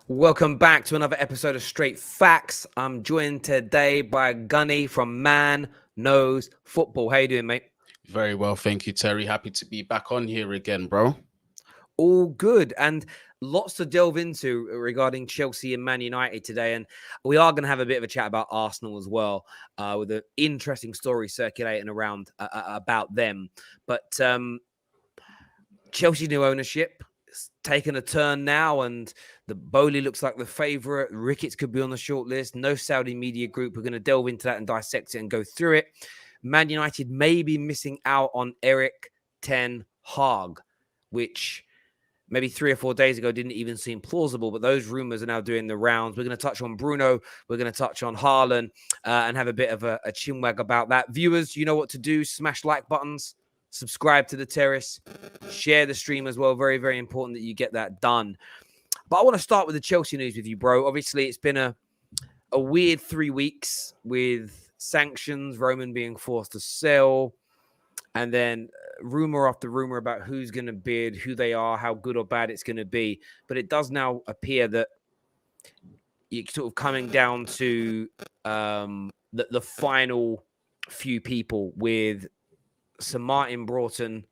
Welcome back to another episode of Straight Facts. I'm joined today by Gunny from Man Knows Football. How you doing, mate? Very well, thank you, Terry. Happy to be back on here again, bro. All good, and lots to delve into regarding Chelsea and Man United today. And we are going to have a bit of a chat about Arsenal as well, with an interesting story circulating around about them. But Chelsea new ownership is taking a turn now, and the Boehly looks like the favourite. Ricketts could be on the short list. No Saudi media group. We're going to delve into that and dissect it and go through it. Man United may be missing out on Eric Ten Hag, which maybe 3 or 4 days ago didn't even seem plausible, but those rumors are now doing the rounds. We're going to touch on Bruno. We're going to touch on Haaland and have a bit of a chinwag about that. Viewers, you know what to do. Smash like buttons, subscribe to the Terrace, share the stream as well. Very, very important that you get that done. But I want to start with the Chelsea news with you, bro. Obviously, it's been a weird 3 weeks with sanctions, Roman being forced to sell, and then rumor after rumor about who's going to bid, who they are, how good or bad it's going to be. But it does now appear that you're sort of coming down to the final few people with Sir Martin Broughton,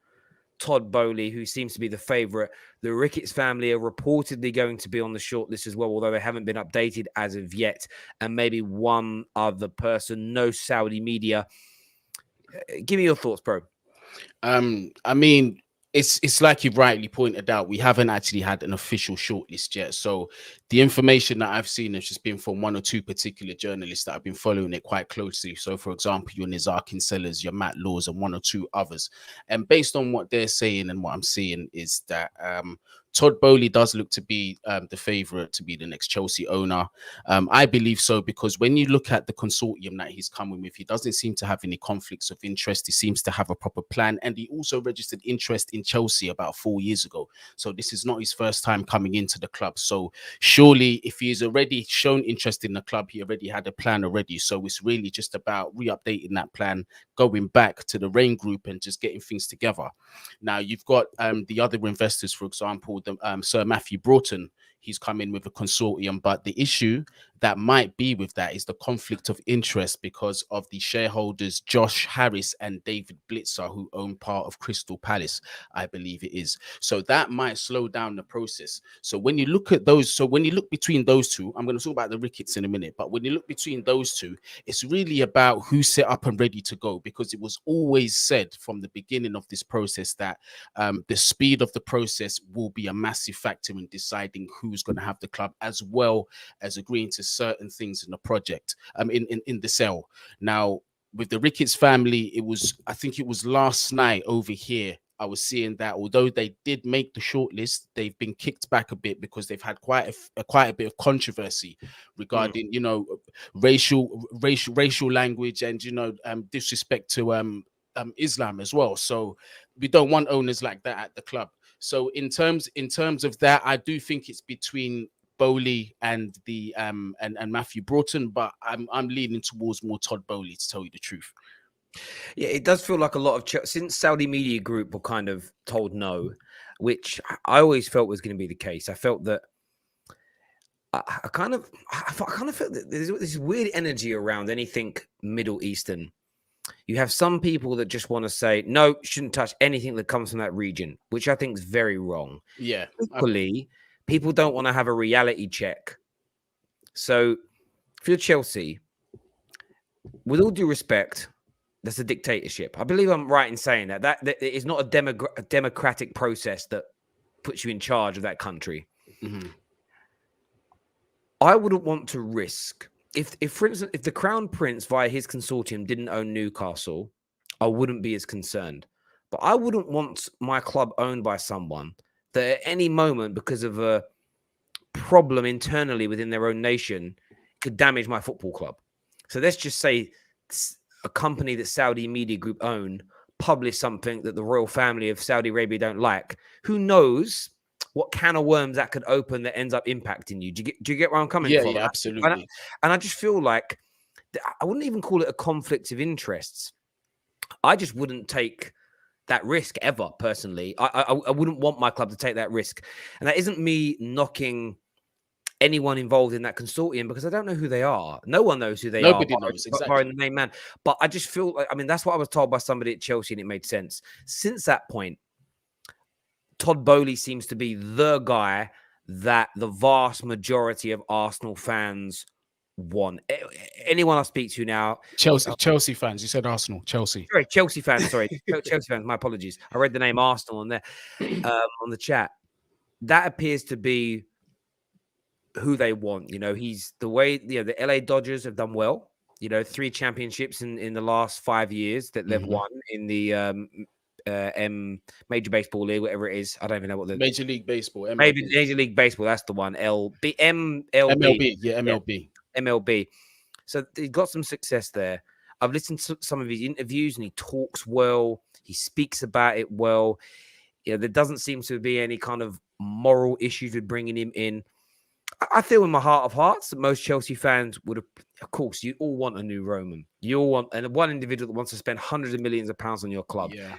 Todd Boehly, who seems to be the favourite. The Ricketts family are reportedly going to be on the shortlist as well, although they haven't been updated as of yet. And maybe one other person, no Saudi media. Give me your thoughts, bro. I mean, it's like you rightly pointed out, we haven't actually had an official shortlist yet. So the information that I've seen has just been from one or two particular journalists that have been following it quite closely. So, for example, your Nizar Kinsellers, your Matt Laws, and one or two others. And based on what they're saying and what I'm seeing is that Todd Boehly does look to be the favourite to be the next Chelsea owner. I believe so because when you look at the consortium that he's coming with, he doesn't seem to have any conflicts of interest. He seems to have a proper plan, and he also registered interest in Chelsea about 4 years ago. So this is not his first time coming into the club. So surely if he has already shown interest in the club, he already had a plan already. So it's really just about re-updating that plan, going back to the Rain Group and just getting things together. Now, you've got the other investors, for example, Sir Matthew Broughton. He's come in with a consortium, but the issue that might be with that is the conflict of interest because of the shareholders Josh Harris and David Blitzer, who own part of Crystal Palace, I believe it is. So that might slow down the process. So when you look at those, so when you look between those two, I'm going to talk about the Ricketts in a minute, but when you look between those two, it's really about who's set up and ready to go, because it was always said from the beginning of this process that the speed of the process will be a massive factor in deciding who's going to have the club, as well as agreeing to certain things in the project, in the sale. Now, with the Ricketts family, I think it was last night over here, I was seeing that although they did make the shortlist, they've been kicked back a bit because they've had quite a bit of controversy regarding, racial language and disrespect to Islam as well. So we don't want owners like that at the club. So in terms of that, I do think it's between Boehly and the and Matthew Broughton, but I'm leaning towards more Todd Boehly, to tell you the truth. Yeah, it does feel like a lot of since Saudi media group were kind of told no, which I always felt was going to be the case. I felt that I kind of felt that there's this weird energy around anything Middle Eastern. You have some people that just want to say, no, shouldn't touch anything that comes from that region, which I think is very wrong. Yeah. Equally, people don't want to have a reality check. So for Chelsea, with all due respect, that's a dictatorship. I believe I'm right in saying that. That is not a democratic process that puts you in charge of that country. Mm-hmm. I wouldn't want to risk... If, for instance, if the Crown Prince via his consortium didn't own Newcastle, I wouldn't be as concerned. But I wouldn't want my club owned by someone that at any moment, because of a problem internally within their own nation, could damage my football club. So let's just say a company that Saudi media group own publish something that the royal family of Saudi Arabia don't like. Who knows what can of worms that could open that ends up impacting you? Do you get where I'm coming from? Yeah, absolutely. And I just feel like I wouldn't even call it a conflict of interests. I just wouldn't take that risk ever, personally. I wouldn't want my club to take that risk. And that isn't me knocking anyone involved in that consortium because I don't know who they are. No one knows who they Nobody are, knows barring exactly. the main man. But I just feel like, I mean, that's what I was told by somebody at Chelsea, and it made sense. Since that point, Todd Boehly seems to be the guy that the vast majority of Arsenal fans want. Anyone I speak to now, Chelsea fans. You said Arsenal, Chelsea. sorry, Chelsea fans. Sorry, Chelsea fans. My apologies. I read the name Arsenal on there on the chat. That appears to be who they want. You know, he's the way. You know, the LA Dodgers have done well. You know, 3 championships in the last 5 years that they've won in the Major Baseball League, whatever it is. I don't even know what the Major League Baseball, maybe MLB. Major League Baseball. That's the one. MLB, yeah, MLB. MLB. So he got some success there. I've listened to some of his interviews, and he talks well. He speaks about it well. You know, there doesn't seem to be any kind of moral issues with bringing him in. I feel in my heart of hearts that most Chelsea fans would have, of course, you all want a new Roman. You all want, and one individual that wants to spend hundreds of millions of pounds on your club. Yeah.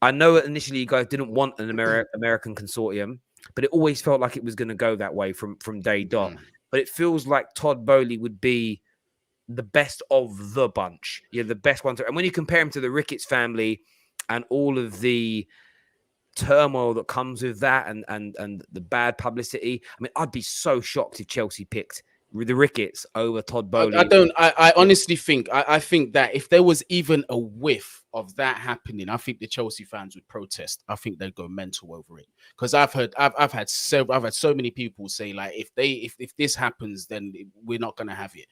I know that initially you guys didn't want an American consortium, but it always felt like it was going to go that way from day dot. But it feels like Todd Boehly would be the best of the bunch. Yeah, the best one. And when you compare him to the Ricketts family and all of the turmoil that comes with that and the bad publicity, I mean, I'd be so shocked if Chelsea picked the Ricketts over Todd Boehly. I honestly think I think that if there was even a whiff of that happening, I think the Chelsea fans would protest. I think they'd go mental over it, because I've had so many people say, like, if this happens, then we're not going to have it.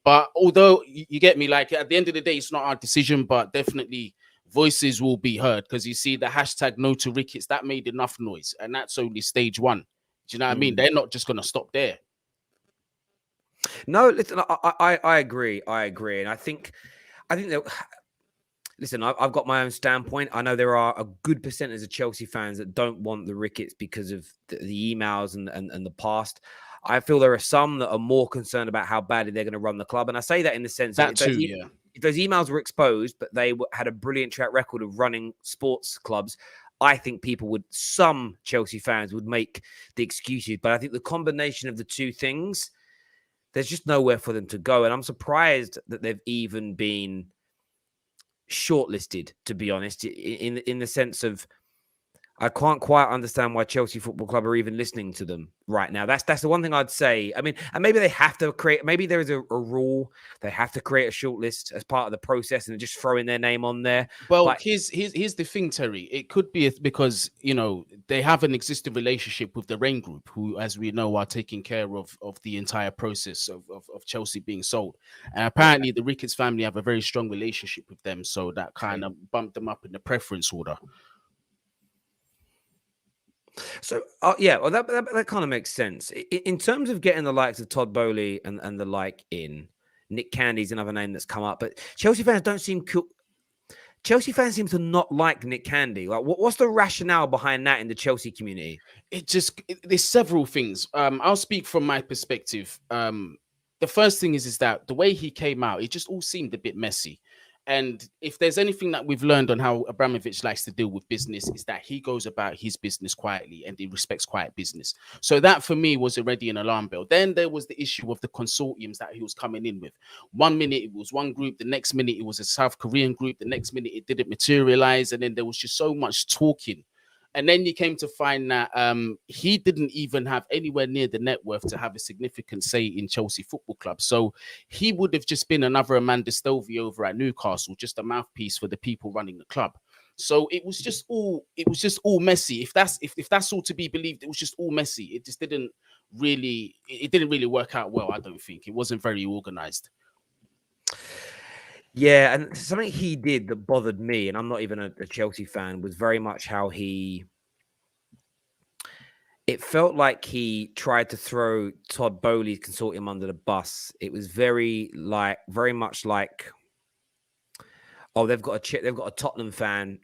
But although you get me, like, at the end of the day, it's not our decision, but definitely voices will be heard, because you see the hashtag no to Ricketts, that made enough noise, and that's only stage 1. Do you know what I mean? They're not just going to stop there. No, listen, I agree. I agree. And I think that, listen, I've got my own standpoint. I know there are a good percentage of Chelsea fans that don't want the Ricketts because of the emails and the past. I feel there are some that are more concerned about how badly they're going to run the club. And I say that in the sense that that if those emails were exposed, but they had a brilliant track record of running sports clubs, I think some Chelsea fans would make the excuses. But I think the combination of the two things, there's just nowhere for them to go. And I'm surprised that they've even been shortlisted, to be honest, in the sense of, I can't quite understand why Chelsea Football Club are even listening to them right now. That's the one thing I'd say. I mean, and maybe they have to maybe there is a rule. They have to create a shortlist as part of the process and just throwing their name on there. Well, but here's the thing, Terry. It could be because, you know, they have an existing relationship with the Rain Group, who, as we know, are taking care of the entire process of Chelsea being sold. And apparently the Ricketts family have a very strong relationship with them. So that kind of bumped them up in the preference order. So, yeah, well, that kind of makes sense. In terms of getting the likes of Todd Boehly and the like in, Nick Candy's another name that's come up, but Chelsea fans seem to not like Nick Candy. Like, what's the rationale behind that in the Chelsea community? There's several things. I'll speak from my perspective. The first thing is that the way he came out, it just all seemed a bit messy. And if there's anything that we've learned on how Abramovich likes to deal with business, is that he goes about his business quietly and he respects quiet business. So that for me was already an alarm bell. Then there was the issue of the consortiums that he was coming in with. 1 minute it was one group, the next minute it was a South Korean group, the next minute it didn't materialize. And then there was just so much talking. And then you came to find that he didn't even have anywhere near the net worth to have a significant say in Chelsea Football Club. So he would have just been another Amanda Stovey over at Newcastle, just a mouthpiece for the people running the club. So it was just all messy. If that's all to be believed, it was just all messy. It just didn't really work out well. I don't think it wasn't very organized. Yeah, and something he did that bothered me, and I'm not even a Chelsea fan, was very much how it felt like he tried to throw Todd Boehly's consortium under the bus. It was very much like, oh, they've got a Tottenham fan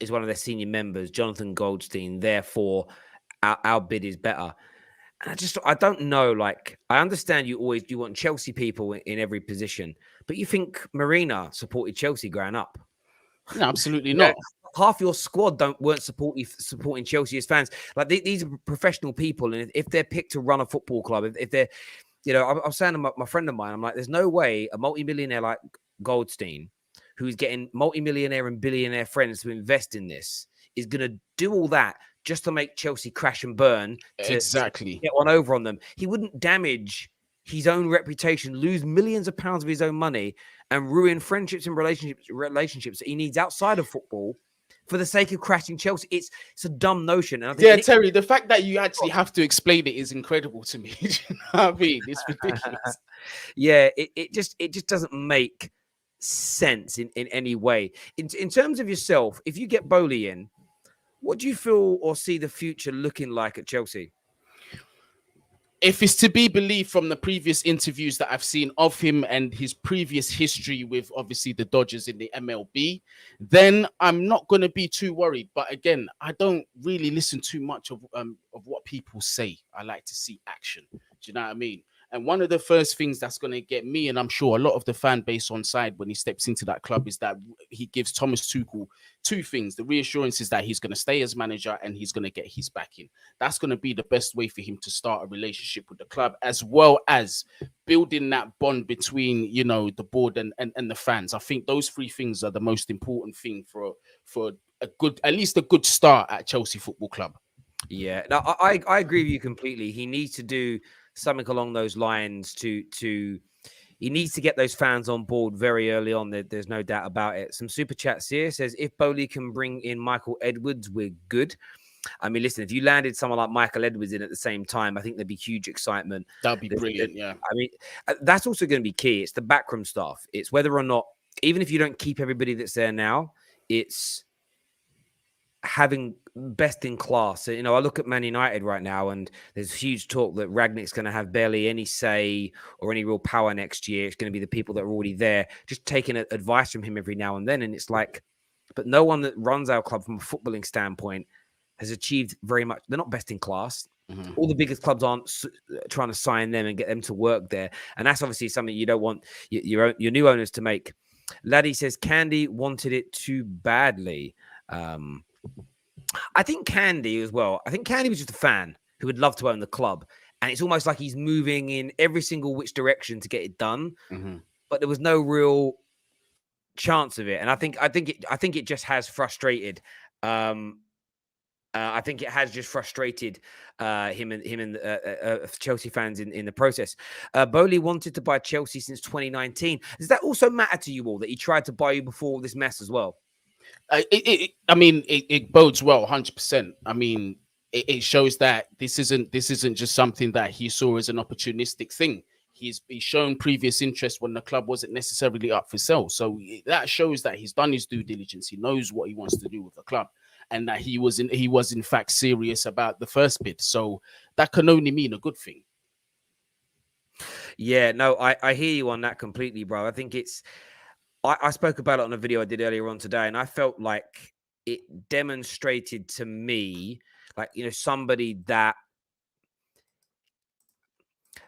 is one of their senior members, Jonathan Goldstein, therefore our bid is better. And I don't know. Like, I understand you want Chelsea people in every position, but you think Marina supported Chelsea growing up? No, absolutely not. half your squad weren't supporting Chelsea as fans. Like these are professional people, and if they're picked to run a football club, if they're, I was saying to my friend of mine, I'm like, there's no way a multimillionaire like Goldstein, who's getting multimillionaire and billionaire friends to invest in this, is going to do all that just to make Chelsea crash and burn to get one over on them. He wouldn't damage his own reputation, lose millions of pounds of his own money, and ruin friendships and relationships that he needs outside of football for the sake of crashing Chelsea. It's a dumb notion. And I think Terry, the fact that you actually have to explain it is incredible to me. You know what I mean? It's ridiculous. Yeah, it just doesn't make sense in any way. In terms of yourself, if you get Boehly in, what do you feel or see the future looking like at Chelsea? If it's to be believed from the previous interviews that I've seen of him and his previous history with obviously the Dodgers in the MLB, then I'm not going to be too worried. But again, I don't really listen too much of what people say. I like to see action. Do you know what I mean? And one of the first things that's going to get me, and I'm sure a lot of the fan base on side when he steps into that club, is that he gives Thomas Tuchel two things. The reassurance is that he's going to stay as manager and he's going to get his backing. That's going to be the best way for him to start a relationship with the club, as well as building that bond between, the board and the fans. I think those three things are the most important thing for at least a good start at Chelsea Football Club. Yeah, no, I agree with you completely. He needs to do something along those lines to he needs to get those fans on board very early on. There's no doubt about it. Some super chats here says, if Boehly can bring in Michael Edwards, we're good. I mean, listen, if you landed someone like Michael Edwards in at the same time, I think there'd be huge excitement. That'd be brilliant, yeah. I mean, that's also going to be key. It's the backroom staff. It's whether or not, even if you don't keep everybody that's there now, it's having best in class. I look at Man United right now, and there's huge talk that Ragnick's going to have barely any say or any real power next year. It's going to be the people that are already there, just taking advice from him every now and then. And it's like, but no one that runs our club from a footballing standpoint has achieved very much. They're not best in class. Mm-hmm. All the biggest clubs aren't trying to sign them and get them to work there. And that's obviously something you don't want your new owners to make. Laddie says, Candy wanted it too badly. I think Candy as well. I think Candy was just a fan who would love to own the club. And it's almost like he's moving in every single which direction to get it done. Mm-hmm. But there was no real chance of it. And I think it just has frustrated. I think it has just frustrated him and Chelsea fans in the process. Boehly wanted to buy Chelsea since 2019. Does that also matter to you all, that he tried to buy you before this mess as well? It bodes well, 100%. I mean, it shows that this isn't just something that he saw as an opportunistic thing. He's shown previous interest when the club wasn't necessarily up for sale. So that shows that he's done his due diligence. He knows what he wants to do with the club, and that he was in fact serious about the first bid. So that can only mean a good thing. Yeah, no, I hear you on that completely, bro. I think I spoke about it on a video I did earlier on today, and I felt like it demonstrated to me, like, somebody that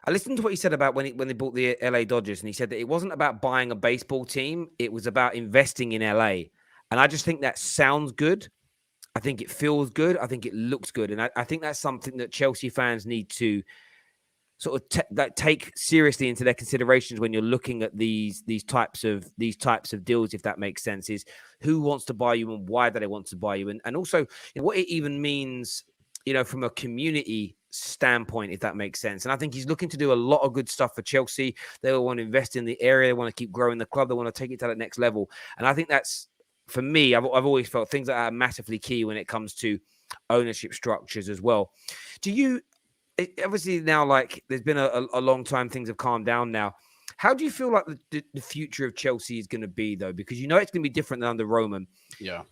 I listened to what he said about when they bought the LA Dodgers, and he said that it wasn't about buying a baseball team. It was about investing in LA. And I just think that sounds good. I think it feels good. I think it looks good. And I think that's something that Chelsea fans need to sort of take seriously into their considerations when you're looking at these types of deals, if that makes sense, is who wants to buy you and why do they want to buy you, and also what it even means, from a community standpoint, if that makes sense. And I think he's looking to do a lot of good stuff for Chelsea. They want to invest in the area. They want to keep growing the club. They want to take it to that next level. And I think that's, for me, I've always felt things that are massively key when it comes to ownership structures as well. Obviously now, like, there's been a long time, things have calmed down now. How do you feel like the future of Chelsea is going to be, though? Because it's going to be different than under Roman. Yeah.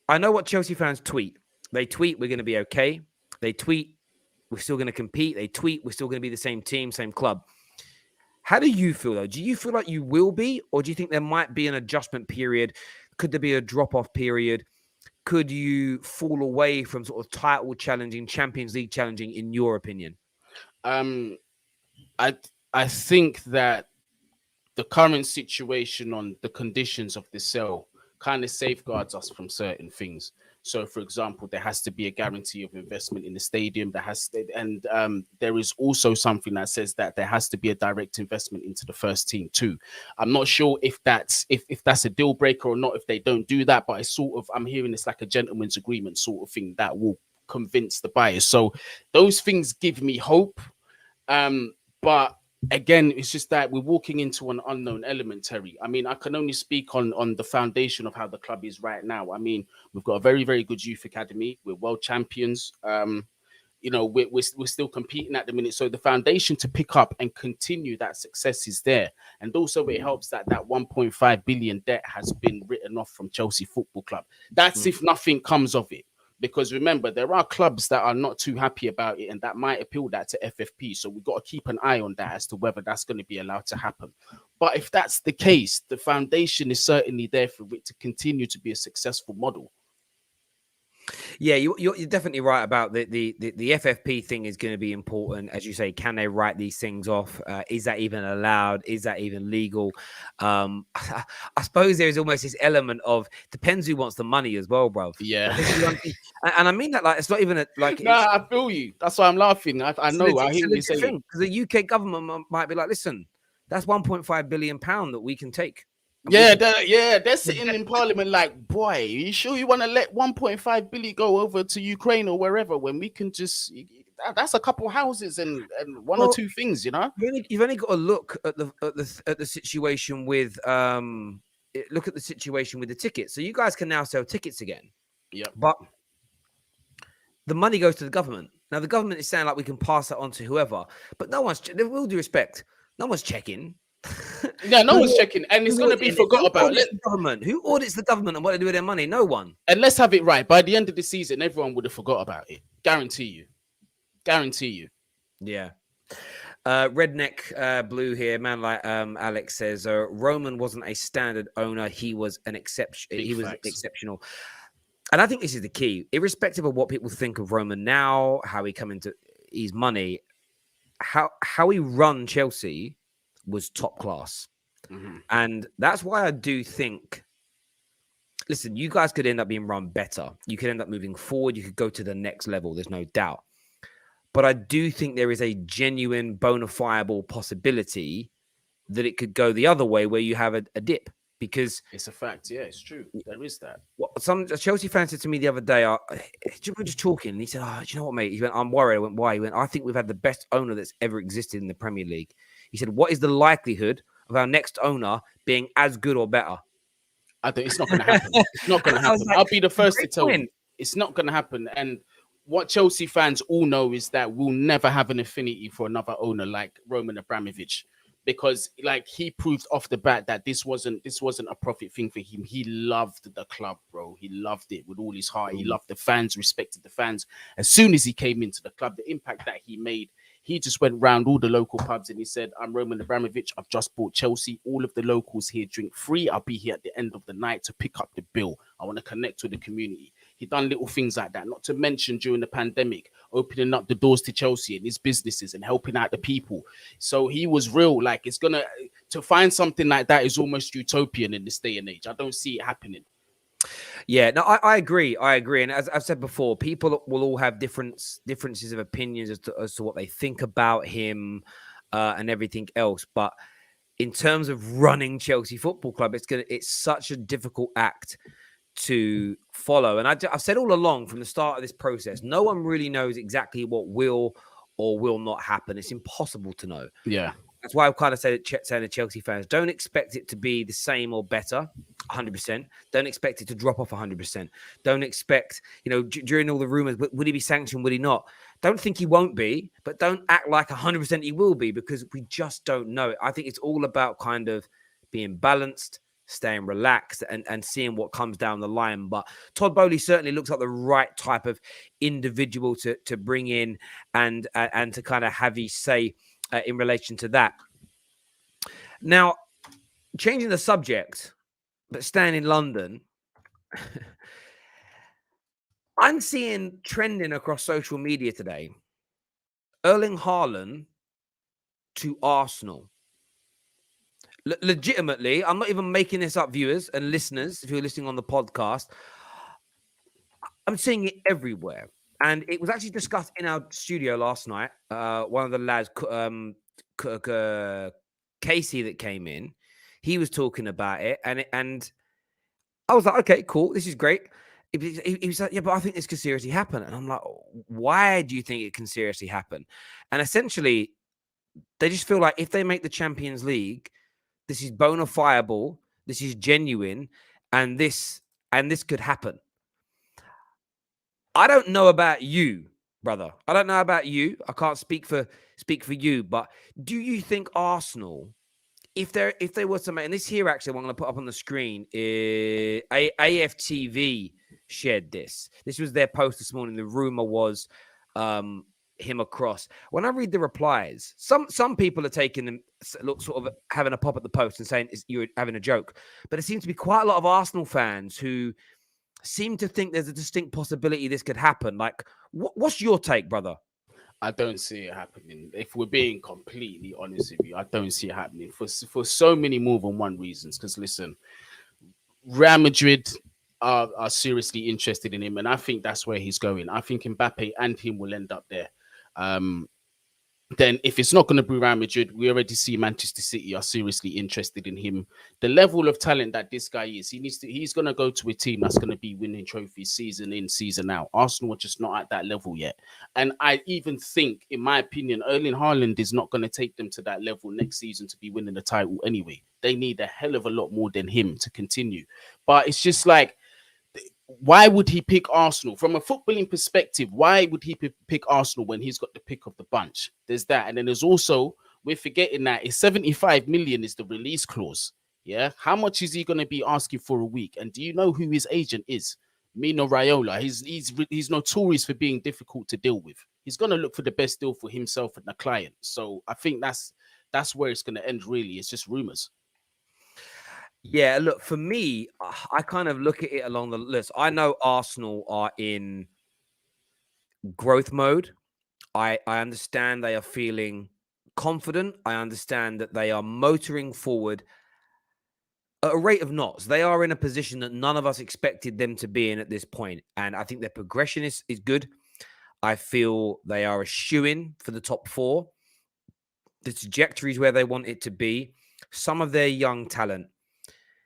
I know what Chelsea fans tweet. They tweet, we're going to be okay. They tweet, we're still going to compete. They tweet, we're still going to be the same team, same club. How do you feel, though? Do you feel like you will be, or do you think there might be an adjustment period? Could there be a drop-off period? Could you fall away from sort of title challenging, Champions League challenging, in your opinion? I think that the current situation on the conditions of the sale kind of safeguards us from certain things. So, for example, there has to be a guarantee of investment in the stadium. There is also something that says that there has to be a direct investment into the first team too. I'm not sure if that's a deal breaker or not if they don't do that, but I'm hearing it's like a gentleman's agreement sort of thing that will convince the buyers. So those things give me hope. But again, it's just that we're walking into an unknown element, Terry. I mean, I can only speak on the foundation of how the club is right now. I mean, we've got a very, very good youth academy. We're world champions. We're still competing at the minute. So the foundation to pick up and continue that success is there. And also it helps that 1.5 billion debt has been written off from Chelsea Football Club. That's if nothing comes of it. Because remember, there are clubs that are not too happy about it and that might appeal that to FFP. So we've got to keep an eye on that as to whether that's going to be allowed to happen. But if that's the case, the foundation is certainly there for it to continue to be a successful model. Yeah, you're definitely right about the FFP thing is going to be important. As you say, can they write these things off? Is that even allowed? Is that even legal? I suppose there is almost this element of depends who wants the money as well, bro. Yeah. And I mean that like it's not even like. Nah, I feel you. That's why I'm laughing. I know. I hear you say it. Because the UK government might be like, listen, that's 1.5 billion £1 that we can take. Yeah, they're sitting in Parliament like, boy, are you sure you want to let 1.5 billion go over to Ukraine or wherever when we can just that's a couple houses and one or two things, you know. You've only got to look at the situation with look at the situation with the tickets. So you guys can now sell tickets again. Yeah, but the money goes to the government. Now the government is saying like we can pass that on to whoever, but no one's. With all due respect, no one's checking. Yeah, no one's checking, and it's going to be forgot about. Who audits the government and what they do with their money? No one. And let's have it right. By the end of the season, everyone would have forgot about it. Guarantee you. Yeah. Redneck Blue here, man. Like Alex says, Roman wasn't a standard owner. He was an exception. He was exceptional. And I think this is the key, irrespective of what people think of Roman now, how he come into his money, how he run Chelsea was top class. Mm-hmm. And that's why I do think, listen, you guys could end up being run better. You could end up moving forward. You could go to the next level. There's no doubt. But I do think there is a genuine, bona fide possibility that it could go the other way where you have a dip. Because it's a fact. Yeah, it's true. There is that. Some Chelsea fan said to me the other day, we were just talking, and he said, do you know what, mate? He went, I'm worried. I went, why? He went, I think we've had the best owner that's ever existed in the Premier League. He said, what is the likelihood of our next owner being as good or better? I think it's not going to happen. It's not going to happen. Like, I'll be the first to tell you. It's not going to happen. And what Chelsea fans all know is that we'll never have an affinity for another owner like Roman Abramovich. Because like he proved off the bat that this wasn't a profit thing for him. He loved the club, bro. He loved it with all his heart. He loved the fans, respected the fans. As soon as he came into the club, the impact that he made, he just went round all the local pubs and he said, I'm Roman Abramovich. I've just bought Chelsea. All of the locals here drink free. I'll be here at the end of the night to pick up the bill. I want to connect with the community. He done little things like that, not to mention during the pandemic, opening up the doors to Chelsea and his businesses and helping out the people. So he was real. Like it's to find something like that is almost utopian in this day and age. I don't see it happening. Yeah, no, I agree. And as I've said before, people will all have differences of opinions as to what they think about him and everything else. But in terms of running Chelsea Football Club, it's such a difficult act to follow. And I've said all along from the start of this process, no one really knows exactly what will or will not happen. It's impossible to know. Yeah. That's why I've kind of saying to Chelsea fans, don't expect it to be the same or better, 100%. Don't expect it to drop off 100%. Don't expect, during all the rumors, would he be sanctioned? Would he not? Don't think he won't be, but don't act like 100% he will be because we just don't know. I think it's all about kind of being balanced, staying relaxed and seeing what comes down the line. But Todd Boehly certainly looks like the right type of individual to bring in and to kind of have his say in relation to that. Now, changing the subject, but staying in London, I'm seeing trending across social media today, Erling Haaland to Arsenal. Legitimately, I'm not even making this up, viewers and listeners. If you're listening on the podcast, I'm seeing it everywhere. And it was actually discussed in our studio last night. One of the lads, Casey, that came in, he was talking about it, and I was like, okay, cool, this is great. He was like, yeah, but I think this could seriously happen. And I'm like, why do you think it can seriously happen? And essentially, they just feel like if they make the Champions League, this is bona fiable, this is genuine, and this could happen. I don't know about you, brother. I don't know about you. I can't speak for you, but do you think Arsenal, if they were to make, and this here actually, what I'm going to put up on the screen is AFTV shared this. This was their post this morning. The rumor was him across. When I read the replies, some people are taking them, look, sort of having a pop at the post and saying you're having a joke, but it seems to be quite a lot of Arsenal fans who seem to think there's a distinct possibility this could happen. Like, what's your take, brother? I don't see it happening. If we're being completely honest with you, I don't see it happening for so many more than one reasons. Because listen, Real Madrid are seriously interested in him, and I think that's where he's going. I think Mbappe and him will end up there. Then if it's not going to be Real Madrid, we already see Manchester City are seriously interested in him. The level of talent that this guy is, he's going to go to a team that's going to be winning trophies season in, season out. Arsenal are just not at that level yet. And I even think, in my opinion, Erling Haaland is not going to take them to that level next season to be winning the title anyway. They need a hell of a lot more than him to continue. But it's just like, why would he pick Arsenal from a footballing perspective? Why would he pick Arsenal when he's got the pick of the bunch? There's that. And then there's also, we're forgetting that it's 75 million is the release clause. Yeah. How much is he going to be asking for a week? And do you know who his agent is? Mino Raiola. He's notorious for being difficult to deal with. He's going to look for the best deal for himself and the client. So I think that's where it's going to end, really. It's just rumors. Yeah, look, for me, I kind of look at it along the list. I know Arsenal are in growth mode. I understand they are feeling confident. I understand that they are motoring forward at a rate of knots. They are in a position that none of us expected them to be in at this point. And I think their progression is good. I feel they are a shoo-in for the top four. The trajectory is where they want it to be. Some of their young talent,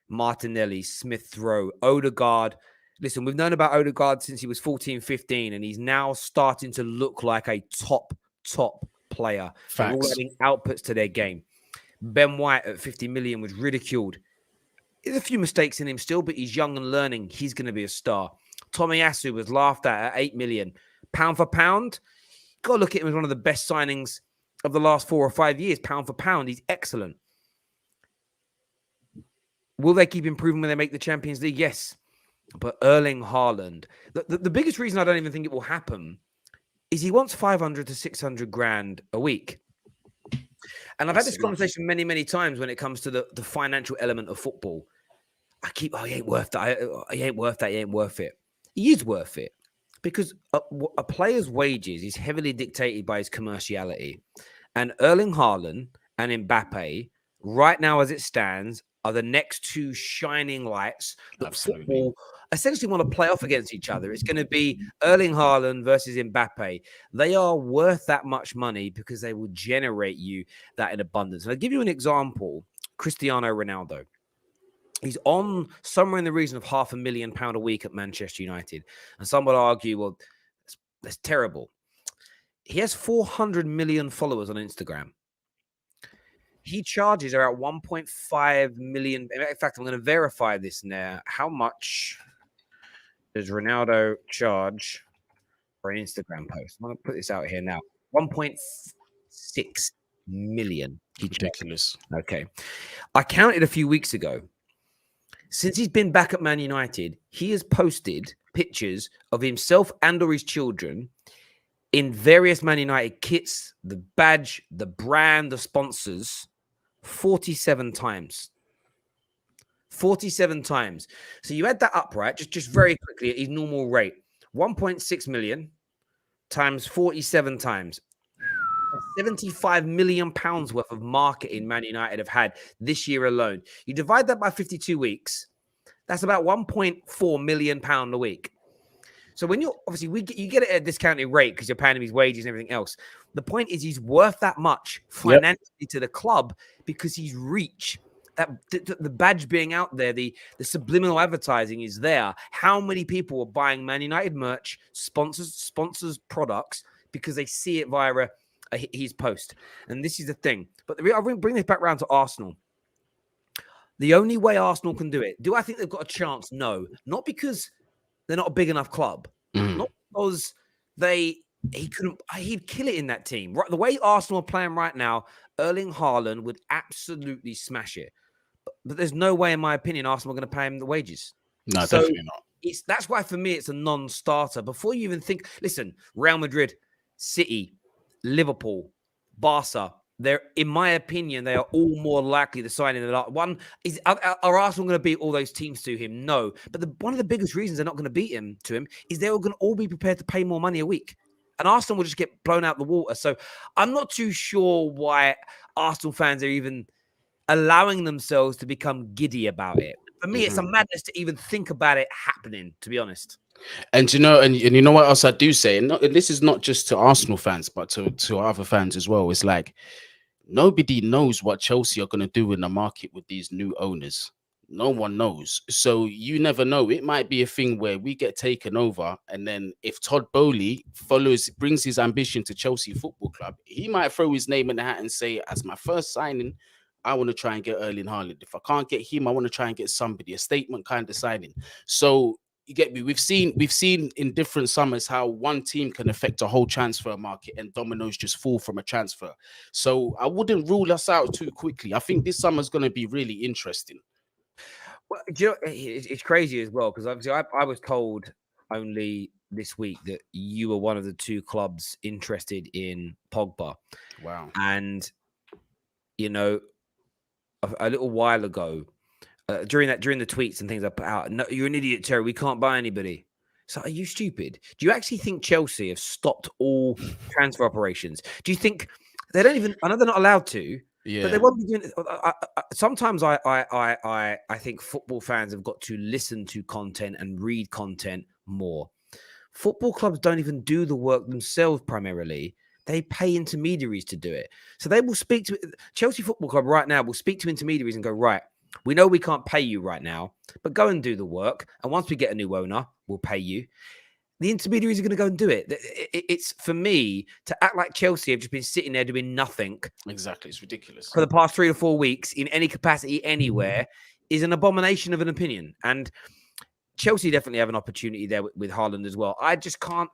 Martinelli, Smith Rowe, Odegaard. Listen, we've known about Odegaard since he was 14, 15, and he's now starting to look like a top player. They're all adding outputs to their game. Ben White at 50 million was ridiculed. There's a few mistakes in him still, but he's young and learning. He's going to be a star. Tomiyasu was laughed at 8 million. Pound for pound, got to look at him as one of the best signings of the last 4 or 5 years. Pound for pound, he's excellent. Will they keep improving when they make the Champions League? Yes. But Erling Haaland, the biggest reason I don't even think it will happen is he wants 500 to 600 grand a week. And I've had this conversation many, many times when it comes to the financial element of football. I keep, he ain't worth that. He ain't worth that. He ain't worth it. He is worth it because a player's wages is heavily dictated by his commerciality. And Erling Haaland and Mbappe, right now as it stands, are the next two shining lights that football essentially want to play off against each other. It's going to be Erling Haaland versus Mbappe. They are worth that much money because they will generate you that in abundance. And I'll give you an example. Cristiano Ronaldo. He's on somewhere in the region of £500,000 a week at Manchester United. And some would argue, well, that's terrible. He has 400 million followers on Instagram. He charges around 1.5 million. In fact, I'm going to verify this now. How much does Ronaldo charge for an Instagram post? I'm going to put this out here now. 1.6 million. Ridiculous. Okay. I counted a few weeks ago. Since he's been back at Man United, he has posted pictures of himself and or his children in various Man United kits, the badge, the brand, the sponsors, 47 times. 47 times. So you add that up, right? Just very quickly at his normal rate. 1.6 million times 47 times. £75 million worth of marketing Man United have had this year alone. You divide that by 52 weeks, that's about £1.4 million a week. So when you're obviously you get it at a discounted rate because you're paying him his wages and everything else. The point is he's worth that much financially to the club because he's reach. That the badge being out there, the subliminal advertising is there. How many people are buying Man United merch, sponsors products because they see it via his post? And this is the thing. But I'll bring this back around to Arsenal. The only way Arsenal can do it, do I think they've got a chance? No, not because they're not a big enough club, not because he'd kill it in that team. Right, the way Arsenal are playing right now, Erling Haaland would absolutely smash it. But there's no way, in my opinion, Arsenal are going to pay him the wages. No, definitely not. That's why for me it's a non-starter. Before you even think, listen, Real Madrid, City, Liverpool, Barca, they're, in my opinion, they are all more likely to sign in. One is, are Arsenal going to beat all those teams to him? No. But one of the biggest reasons they're not going to beat him is they're going to all be prepared to pay more money a week. And Arsenal will just get blown out the water. So I'm not too sure why Arsenal fans are even allowing themselves to become giddy about it. For me, it's a madness to even think about it happening, to be honest. And you know what else I do say, and this is not just to Arsenal fans, but to other fans as well. It's like nobody knows what Chelsea are going to do in the market with these new owners. No one knows. So you never know. It might be a thing where we get taken over, and then if Todd Boehly brings his ambition to Chelsea Football Club, he might throw his name in the hat and say, as my first signing, I want to try and get Erling Haaland. If I can't get him, I want to try and get somebody, a statement kind of signing. So you get me? We've seen in different summers how one team can affect a whole transfer market and dominoes just fall from a transfer. So I wouldn't rule us out too quickly. I think this summer's going to be really interesting. Well, you know, it's crazy as well because obviously I was told only this week that you were one of the two clubs interested in Pogba. Wow. And you know, a little while ago, during the tweets and things I put out, no, you're an idiot, Terry. We can't buy anybody. So are you stupid? Do you actually think Chelsea have stopped all transfer operations? Do you think they don't even? I know they're not allowed to. Yeah. But they won't be doing. Sometimes I think football fans have got to listen to content and read content more. Football clubs don't even do the work themselves primarily. They pay intermediaries to do it. So they will speak to Chelsea Football Club right now. Will speak to intermediaries and go, right, we know we can't pay you right now, but go and do the work. And once we get a new owner, we'll pay you. The intermediaries are going to go and do it. It's for me to act like Chelsea have just been sitting there doing nothing. Exactly. It's ridiculous. For the past 3 to 4 weeks in any capacity anywhere is an abomination of an opinion. And Chelsea definitely have an opportunity there with Haaland as well. I just can't.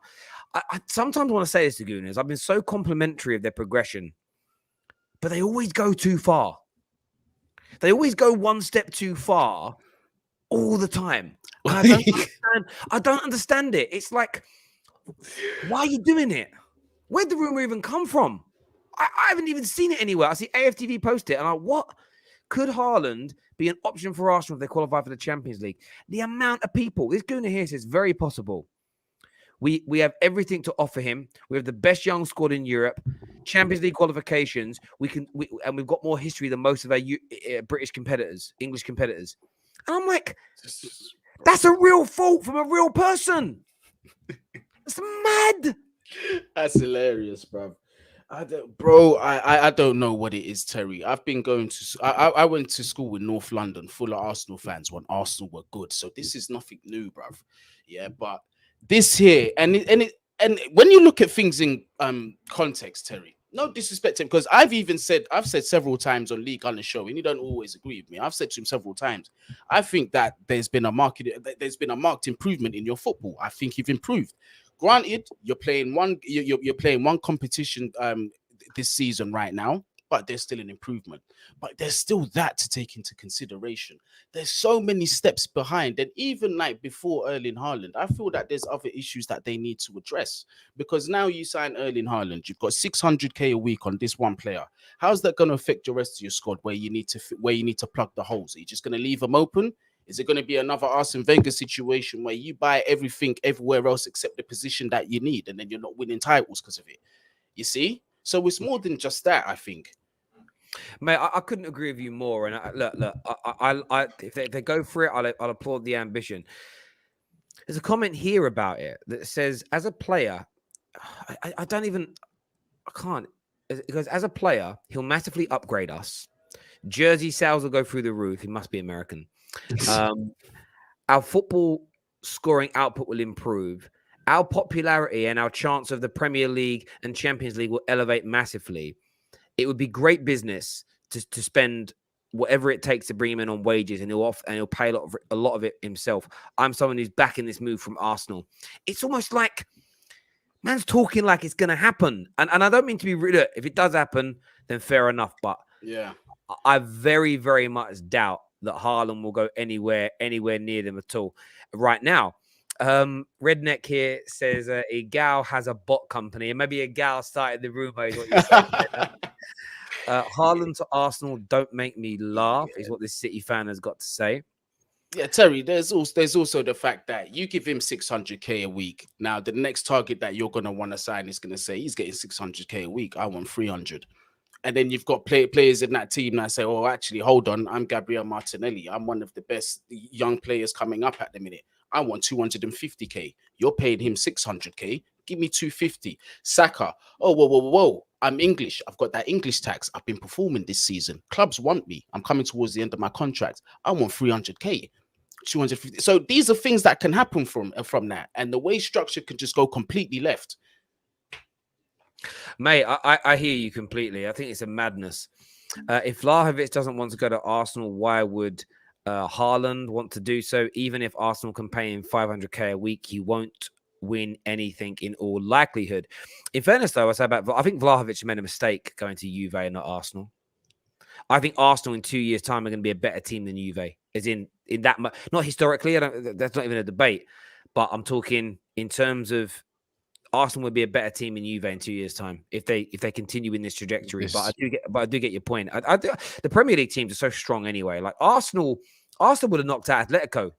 I sometimes want to say this to Gooners. I've been so complimentary of their progression, but they always go too far. They always go one step too far all the time. And I don't understand it. It's like, why are you doing it? Where'd the rumor even come from? I haven't even seen it anywhere. I see AFTV post it, and what? Could Haaland be an option for Arsenal if they qualify for the Champions League? The amount of people, this Gooner here says, very possible. We have everything to offer him. We have the best young squad in Europe, Champions League qualifications. And we've got more history than most of our British competitors, English competitors. And I'm like, that's a real fault from a real person. It's mad. That's hilarious, bro. I don't know what it is, Terry. I've been going to. I went to school in North London, full of Arsenal fans when Arsenal were good. So this is nothing new, bruv. Yeah, but this here, and when you look at things in context, Terry, no disrespect to him, because I've said several times on League on the show, and you don't always agree with me. I've said to him several times, I think that there's been a marked improvement in your football. I think you've improved. Granted, you're playing one competition this season right now, but there's still an improvement. But there's still that to take into consideration. There's so many steps behind. And even like before Erling Haaland, I feel that there's other issues that they need to address. Because now you sign Erling Haaland, you've got 600k a week on this one player. How's that going to affect the rest of your squad where you need to plug the holes? Are you just going to leave them open? Is it going to be another Arsene Wenger situation where you buy everything everywhere else except the position that you need, and then you're not winning titles because of it? You see? So it's more than just that, I think. Mate, I couldn't agree with you more. And look, if they go for it, I'll applaud the ambition. There's a comment here about it that says, as a player, I can't. Because as a player, he'll massively upgrade us. Jersey sales will go through the roof. He must be American. Our football scoring output will improve. Our popularity and our chance of the Premier League and Champions League will elevate massively. It would be great business to spend whatever it takes to bring him in on wages, and he'll pay a lot of it himself. I'm someone who's backing this move from Arsenal. It's almost like man's talking like it's going to happen, and I don't mean to be rude. If it does happen, then fair enough. But yeah, I very, very much doubt that Haaland will go anywhere near them at all right now. Redneck here says a gal has a bot company, and maybe a gal started the rumor. Is what you're saying. Haaland to Arsenal don't make me laugh, is what this City fan has got to say. Yeah, Terry, there's also the fact that you give him 600k a week. Now, the next target that you're going to want to sign is going to say he's getting 600k a week. I want 300. And then you've got players in that team that say, oh, actually, hold on. I'm Gabriel Martinelli. I'm one of the best young players coming up at the minute. I want 250k. You're paying him 600k. Give me 250. Saka. Oh, whoa. I'm English. I've got that English tax. I've been performing this season. Clubs want me. I'm coming towards the end of my contract. I want 300k. 250. So these are things that can happen from that. And the way structure can just go completely left. Mate, I hear you completely. I think it's a madness. If Vlahovic doesn't want to go to Arsenal, why would Haaland want to do so? Even if Arsenal can pay him 500k a week, he won't win anything in all likelihood. In fairness, though, I think Vlahovic made a mistake going to Juve and not Arsenal. I think Arsenal in 2 years' time are going to be a better team than Juve, as in that much. Not historically, that's not even a debate. But I'm talking in terms of Arsenal would be a better team in Juve in 2 years' time if they continue in this trajectory. Yes. But I do get your point. The Premier League teams are so strong anyway. Like Arsenal would have knocked out Atletico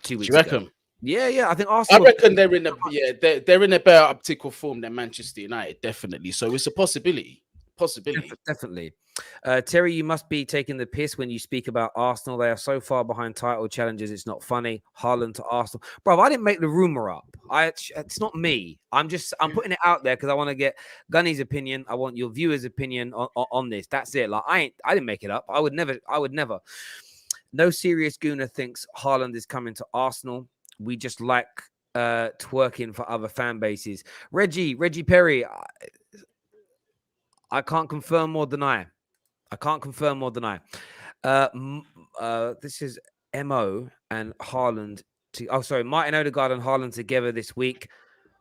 2 weeks ago. Yeah. I think Arsenal. I reckon they're in a better optical form than Manchester United, definitely. So it's a possibility. Definitely. Terry, you must be taking the piss when you speak about Arsenal. They are so far behind title challenges. It's not funny. Haaland to Arsenal, bro. I didn't make the rumor up. It's not me. I'm putting it out there because I want to get Gunny's opinion. I want your viewers' opinion on this. That's it. Like I didn't make it up. I would never. No serious gooner thinks Haaland is coming to Arsenal. We just like twerking for other fan bases. Reggie Perry. I can't confirm or deny. This is Mo and Haaland. Martin Odegaard and Haaland together this week.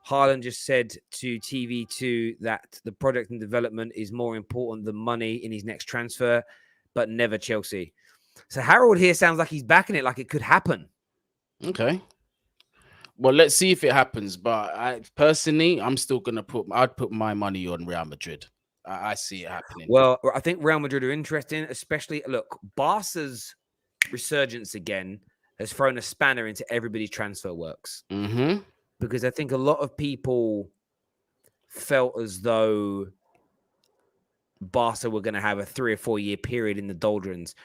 Haaland just said to TV2 that the project and development is more important than money in his next transfer, but never Chelsea. So Harold here sounds like he's backing it, like it could happen. Okay. Well, let's see if it happens. But I'm still gonna I'd put my money on Real Madrid. I see it happening. Well, I think Real Madrid are interesting, especially, look, Barca's resurgence again has thrown a spanner into everybody's transfer works. Mm-hmm. Because I think a lot of people felt as though Barca were going to have a 3 or 4 year period in the doldrums.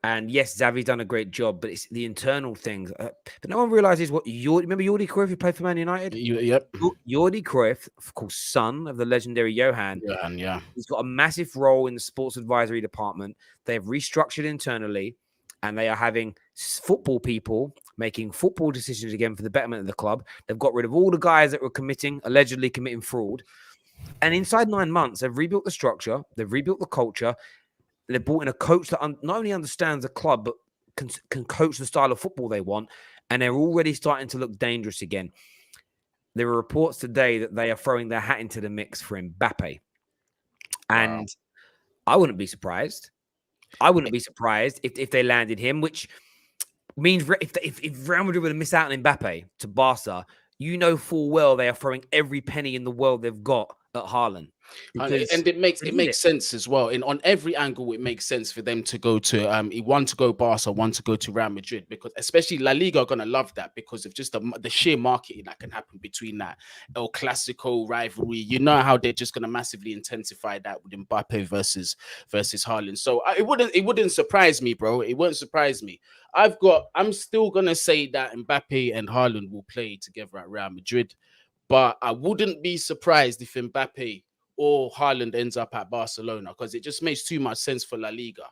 And yes, Xavi's done a great job, but it's the internal things. But no one realizes remember Jordi Cruyff who played for Man United? Yep. Jordi Cruyff, of course, son of the legendary Johan. Yeah. He's got a massive role in the sports advisory department. They've restructured internally, and they are having football people making football decisions again for the betterment of the club. They've got rid of all the guys that were allegedly committing fraud. And inside 9 months, they've rebuilt the structure. They've rebuilt the culture. They've brought in a coach that not only understands the club, but can coach the style of football they want. And they're already starting to look dangerous again. There are reports today that they are throwing their hat into the mix for Mbappe. And wow. I wouldn't be surprised. If they landed him, which means if Real Madrid were to miss out on Mbappe to Barca, you know full well they are throwing every penny in the world they've got at Haaland. And it makes sense as well. And on every angle, it makes sense for them to go to one to go Barca, one to go to Real Madrid, because especially La Liga are gonna love that because of just the sheer marketing that can happen between that El Clasico rivalry. You know how they're just gonna massively intensify that with Mbappe versus Haaland. So it wouldn't surprise me, bro. It wouldn't surprise me. I'm still gonna say that Mbappe and Haaland will play together at Real Madrid, but I wouldn't be surprised if Mbappe or Haaland ends up at Barcelona, because it just makes too much sense for La Liga.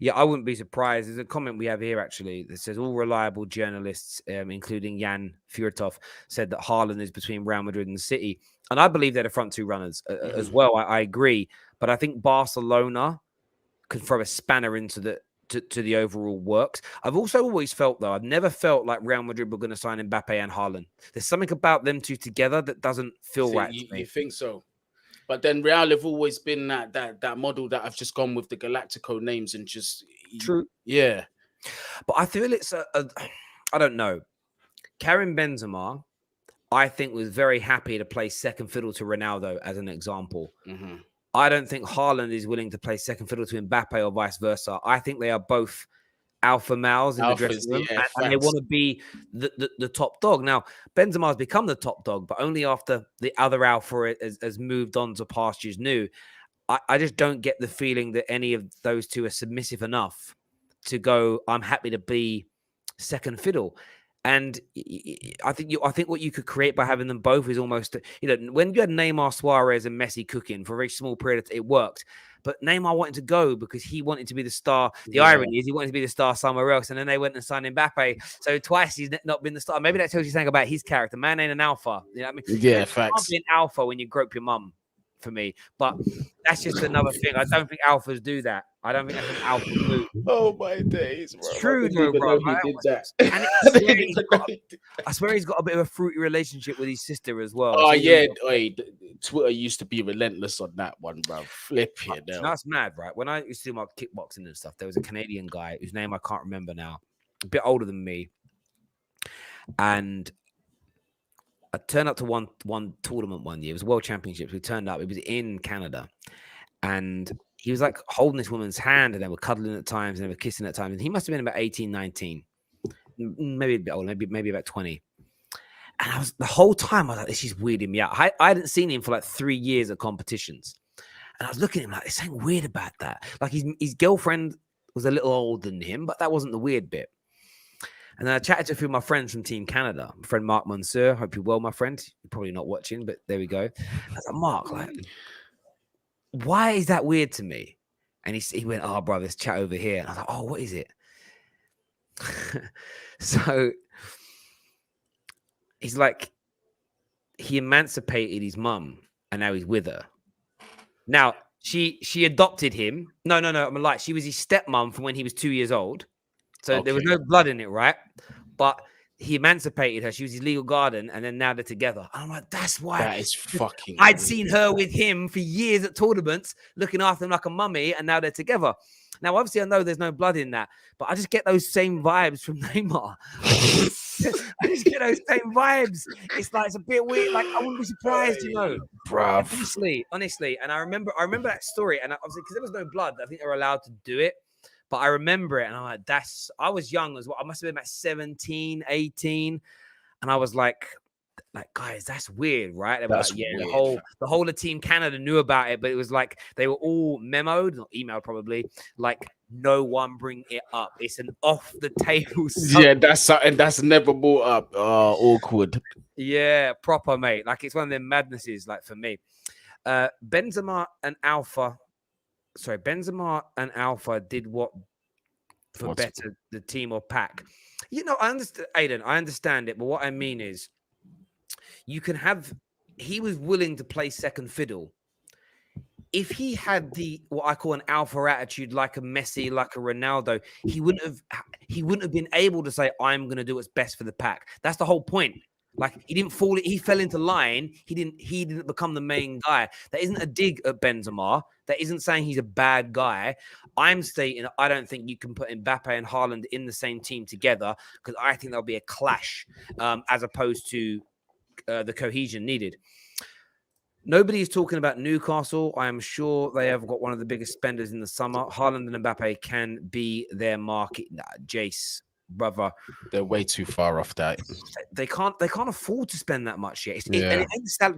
Yeah, I wouldn't be surprised. There's a comment we have here actually that says all reliable journalists, including Jan Fjortov, said that Haaland is between Real Madrid and City, and I believe they're the front two runners as well. I agree, but I think Barcelona could throw a spanner into the overall works. I've also always felt, though, I've never felt like Real Madrid were going to sign Mbappe and Haaland. There's something about them two together that doesn't feel right to me. You think so? But then Real have always been that model that I've just gone with the Galactico names and just true. Yeah. But I feel it's I don't know. Karim Benzema, I think, was very happy to play second fiddle to Ronaldo as an example. Mm-hmm. I don't think Haaland is willing to play second fiddle to Mbappe or vice versa. I think they are both alpha males in the dressing room, and they want to be the top dog. Now, Benzema has become the top dog, but only after the other alpha has moved on to pastures new. I just don't get the feeling that any of those two are submissive enough to go, I'm happy to be second fiddle. And I think what you could create by having them both is almost, when you had Neymar, Suarez, and Messi cooking for a very small period, it worked. But Neymar wanted to go because he wanted to be the star. The irony is he wanted to be the star somewhere else, and then they went and signed Mbappe. So twice he's not been the star. Maybe that tells you something about his character. Man ain't an alpha. You know what I mean? Yeah, facts. You can't be an alpha when you grope your mum, for me. But that's just another thing. I don't think alphas do that. I don't think that's an alpha move. Oh my days, bro. It's true, though, bro. He did that. I swear he's got a bit of a fruity relationship with his sister as well. Oh, yeah. Twitter used to be relentless on that one, bro. Flip it. That's mad, right? When I used to do my kickboxing and stuff, there was a Canadian guy whose name I can't remember now, a bit older than me. And I turned up to one tournament one year. It was World Championships. We turned up. It was in Canada. And he was like holding this woman's hand, and they were cuddling at times, and they were kissing at times. And he must have been about 18, 19, maybe a bit older, maybe about 20. And the whole time I was like, this is weirding me out. I hadn't seen him for like 3 years at competitions. And I was looking at him like, there's something weird about that. Like his girlfriend was a little older than him, but that wasn't the weird bit. And then I chatted to a few of my friends from Team Canada. My friend Mark Monsieur, hope you're well, my friend. You're probably not watching, but there we go. I was like, Mark, like, why is that weird to me? And he went, oh, bro, let's chat over here. And I was like, oh, what is it? So he's like, he emancipated his mum, and now he's with her. Now, she adopted him. No, I'm like, she was his stepmom from when he was 2 years old. So there was no blood in it, right? But he emancipated her. She was his legal guardian, and then now they're together. I'm like, that's why. That is fucking. I'd seen her with him for years at tournaments, looking after him like a mummy, and now they're together. Now, obviously, I know there's no blood in that, but I just get those same vibes from Neymar. I just get those same vibes. It's like, it's a bit weird. Like, I wouldn't be surprised, Bruv. Honestly. And I remember that story, and obviously, because there was no blood, I think they were allowed to do it. But I remember it, and I'm like, I was young as well. I must have been about 17, 18. And I was like, guys, that's weird, right? They were that's like, yeah, weird. The whole of Team Canada knew about it, but it was like they were all memoed, not emailed probably, like, no one bring it up. It's an off the table subject. Yeah, that's something that's never brought up. Awkward. Yeah, proper, mate. Like, it's one of them madnesses, like, for me. Benzema and Alpha did what for better the team or pack. I understand, Aiden. I understand it, but what I mean is, you can have. He was willing to play second fiddle. If he had what I call an alpha attitude, like a Messi, like a Ronaldo, he wouldn't have been able to say, "I'm going to do what's best for the pack." That's the whole point. Like, he fell into line. He didn't become the main guy. That isn't a dig at Benzema. That isn't saying he's a bad guy. I'm stating I don't think you can put Mbappe and Haaland in the same team together, because I think there'll be a clash as opposed to the cohesion needed. Nobody is talking about Newcastle. I am sure they have got one of the biggest spenders in the summer. Haaland and Mbappe can be their market. Nah, Jace, brother, They're way too far off that. they can't afford to spend that much yet. Yeah.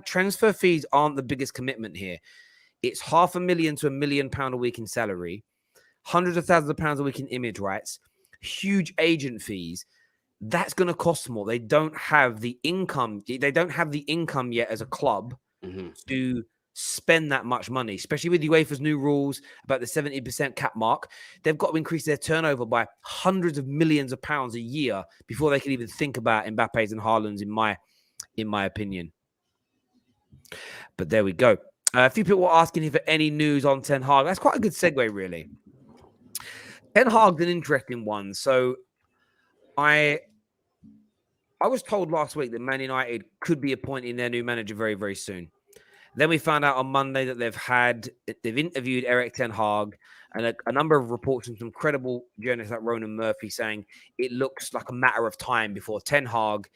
Transfer fees aren't the biggest commitment here. It's £500,000 to £1 million a week in salary, hundreds of thousands of pounds a week in image rights, huge agent fees. That's going to cost more. They don't have the income. They don't have the income yet as a club to spend that much money, especially with UEFA's new rules about the 70% cap mark. They've got to increase their turnover by hundreds of millions of pounds a year before they can even think about Mbappe's and Haaland's, in my opinion. But there we go. A few people were asking if any news on Ten Hag. That's quite a good segue, really. Ten Hag's an interesting one. So I was told last week that Man United could be appointing their new manager very, very soon. Then we found out on Monday that they've interviewed Erik Ten Hag, and a number of reports from some credible journalists like Ronan Murphy saying it looks like a matter of time before Ten Hag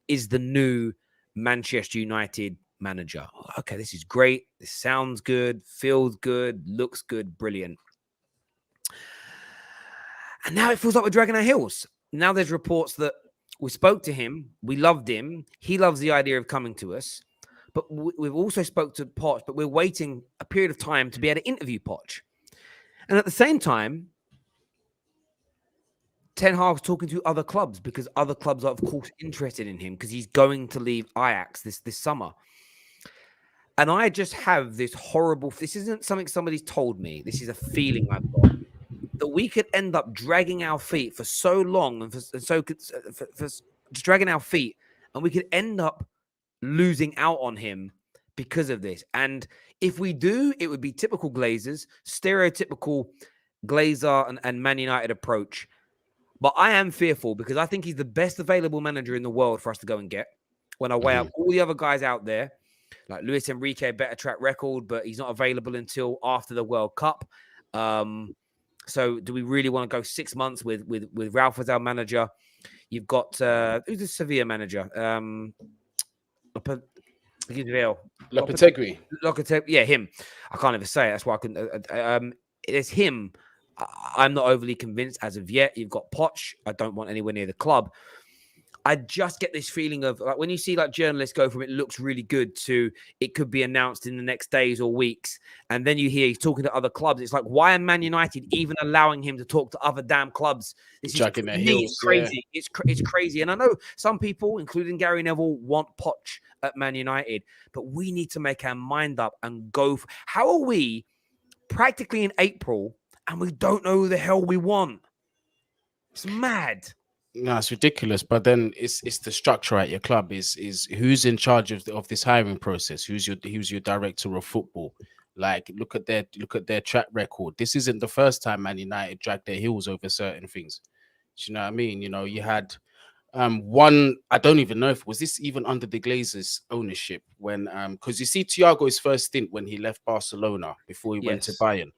is the new Manchester United manager. Okay, this is great. This sounds good, feels good, looks good, brilliant. And now it feels like we're dragging our heels. Now there's reports that we spoke to him, we loved him, he loves the idea of coming to us. But we've also spoke to Poch, but we're waiting a period of time to be able to interview Poch. And at the same time, Ten Hag's talking to other clubs because other clubs are, of course, interested in him because he's going to leave Ajax this summer. And I just have this horrible... This isn't something somebody's told me. This is a feeling I've got. That we could end up dragging our feet for so long and for dragging our feet, and we could end up losing out on him because of this. And if we do, it would be typical Glazers, stereotypical Glazer and Man United approach. But I am fearful because I think he's the best available manager in the world for us to go and get. When I weigh up all the other guys out there, like Luis Enrique, better track record, but he's not available until after the World Cup. So do we really want to go 6 months with Ralph as our manager? You've got who's the Sevilla manager? Lopetegui. Yeah, him. I can't even say it. That's why I couldn't. It's him. I'm not overly convinced as of yet. You've got Poch. I don't want anywhere near the club. I just get this feeling of like when you see like journalists go from it looks really good to it could be announced in the next days or weeks, and then you hear he's talking to other clubs. It's like, why are Man United even allowing him to talk to other damn clubs? This is crazy. Yeah. It's crazy. And I know some people, including Gary Neville, want Poch at Man United, but we need to make our mind up and go. How are we practically in April and we don't know who the hell we want? It's mad. No, it's ridiculous. But then it's the structure at your club is who's in charge of this hiring process? Who's your director of football? Like, look at their track record. This isn't the first time Man United dragged their heels over certain things. Do you know what I mean? You know, you had one. I don't even know if was this even under the Glazers' ownership when because you see Thiago's first stint when he left Barcelona before he went to Bayern.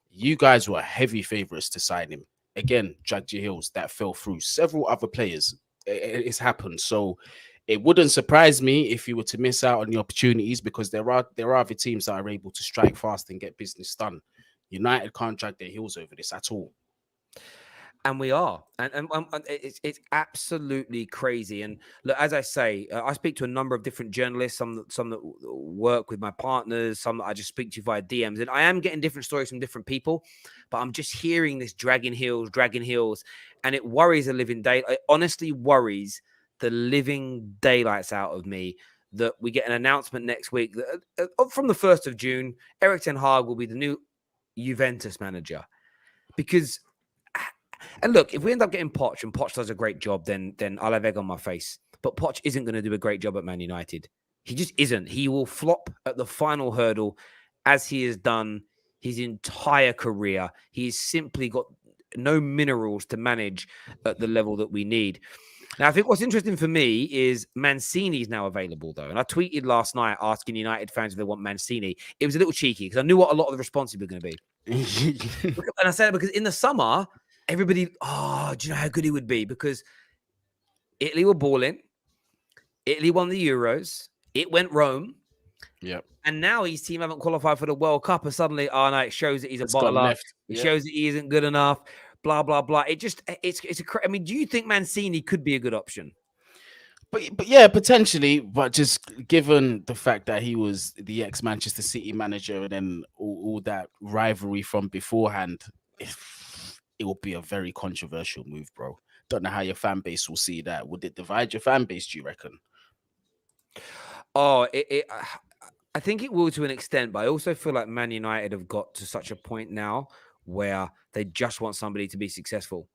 You guys were heavy favourites to sign him. Again, dragged your heels. That fell through. Several other players. It's happened. So it wouldn't surprise me if you were to miss out on the opportunities because there are other teams that are able to strike fast and get business done. United can't drag their heels over this at all. And we are, and it's absolutely crazy. And look, as I say, I speak to a number of different journalists, some that work with my partners, some that I just speak to via DMs, and I am getting different stories from different people. But I'm just hearing this dragging heels, and it worries the living day. It honestly worries the living daylights out of me that we get an announcement next week that from the 1st of June, Erik Ten Hag will be the new Juventus manager, because. And look, if we end up getting Poch and Poch does a great job, then I'll have egg on my face. But Poch isn't going to do a great job at Man United. He just isn't. He will flop at the final hurdle as he has done his entire career. He's simply got no minerals to manage at the level that we need. Now, I think what's interesting for me is Mancini is now available, though. And I tweeted last night asking United fans if they want Mancini. It was a little cheeky because I knew what a lot of the responses were going to be. And I said it because in the summer... Everybody, do you know how good he would be? Because Italy were balling. Italy won the Euros. It went Rome. Yep. And now his team haven't qualified for the World Cup, and suddenly, oh no, it shows that he's a It's gone bottler. left. It Yep. shows that he isn't good enough. Blah blah blah. I mean, do you think Mancini could be a good option? But yeah, potentially. But just given the fact that he was the ex-Manchester City manager and then all that rivalry from beforehand, it will be a very controversial move, bro. Don't know how your fan base will see that. Would it divide your fan base, do you reckon? Oh, I think it will to an extent, but I also feel like Man United have got to such a point now where they just want somebody to be successful.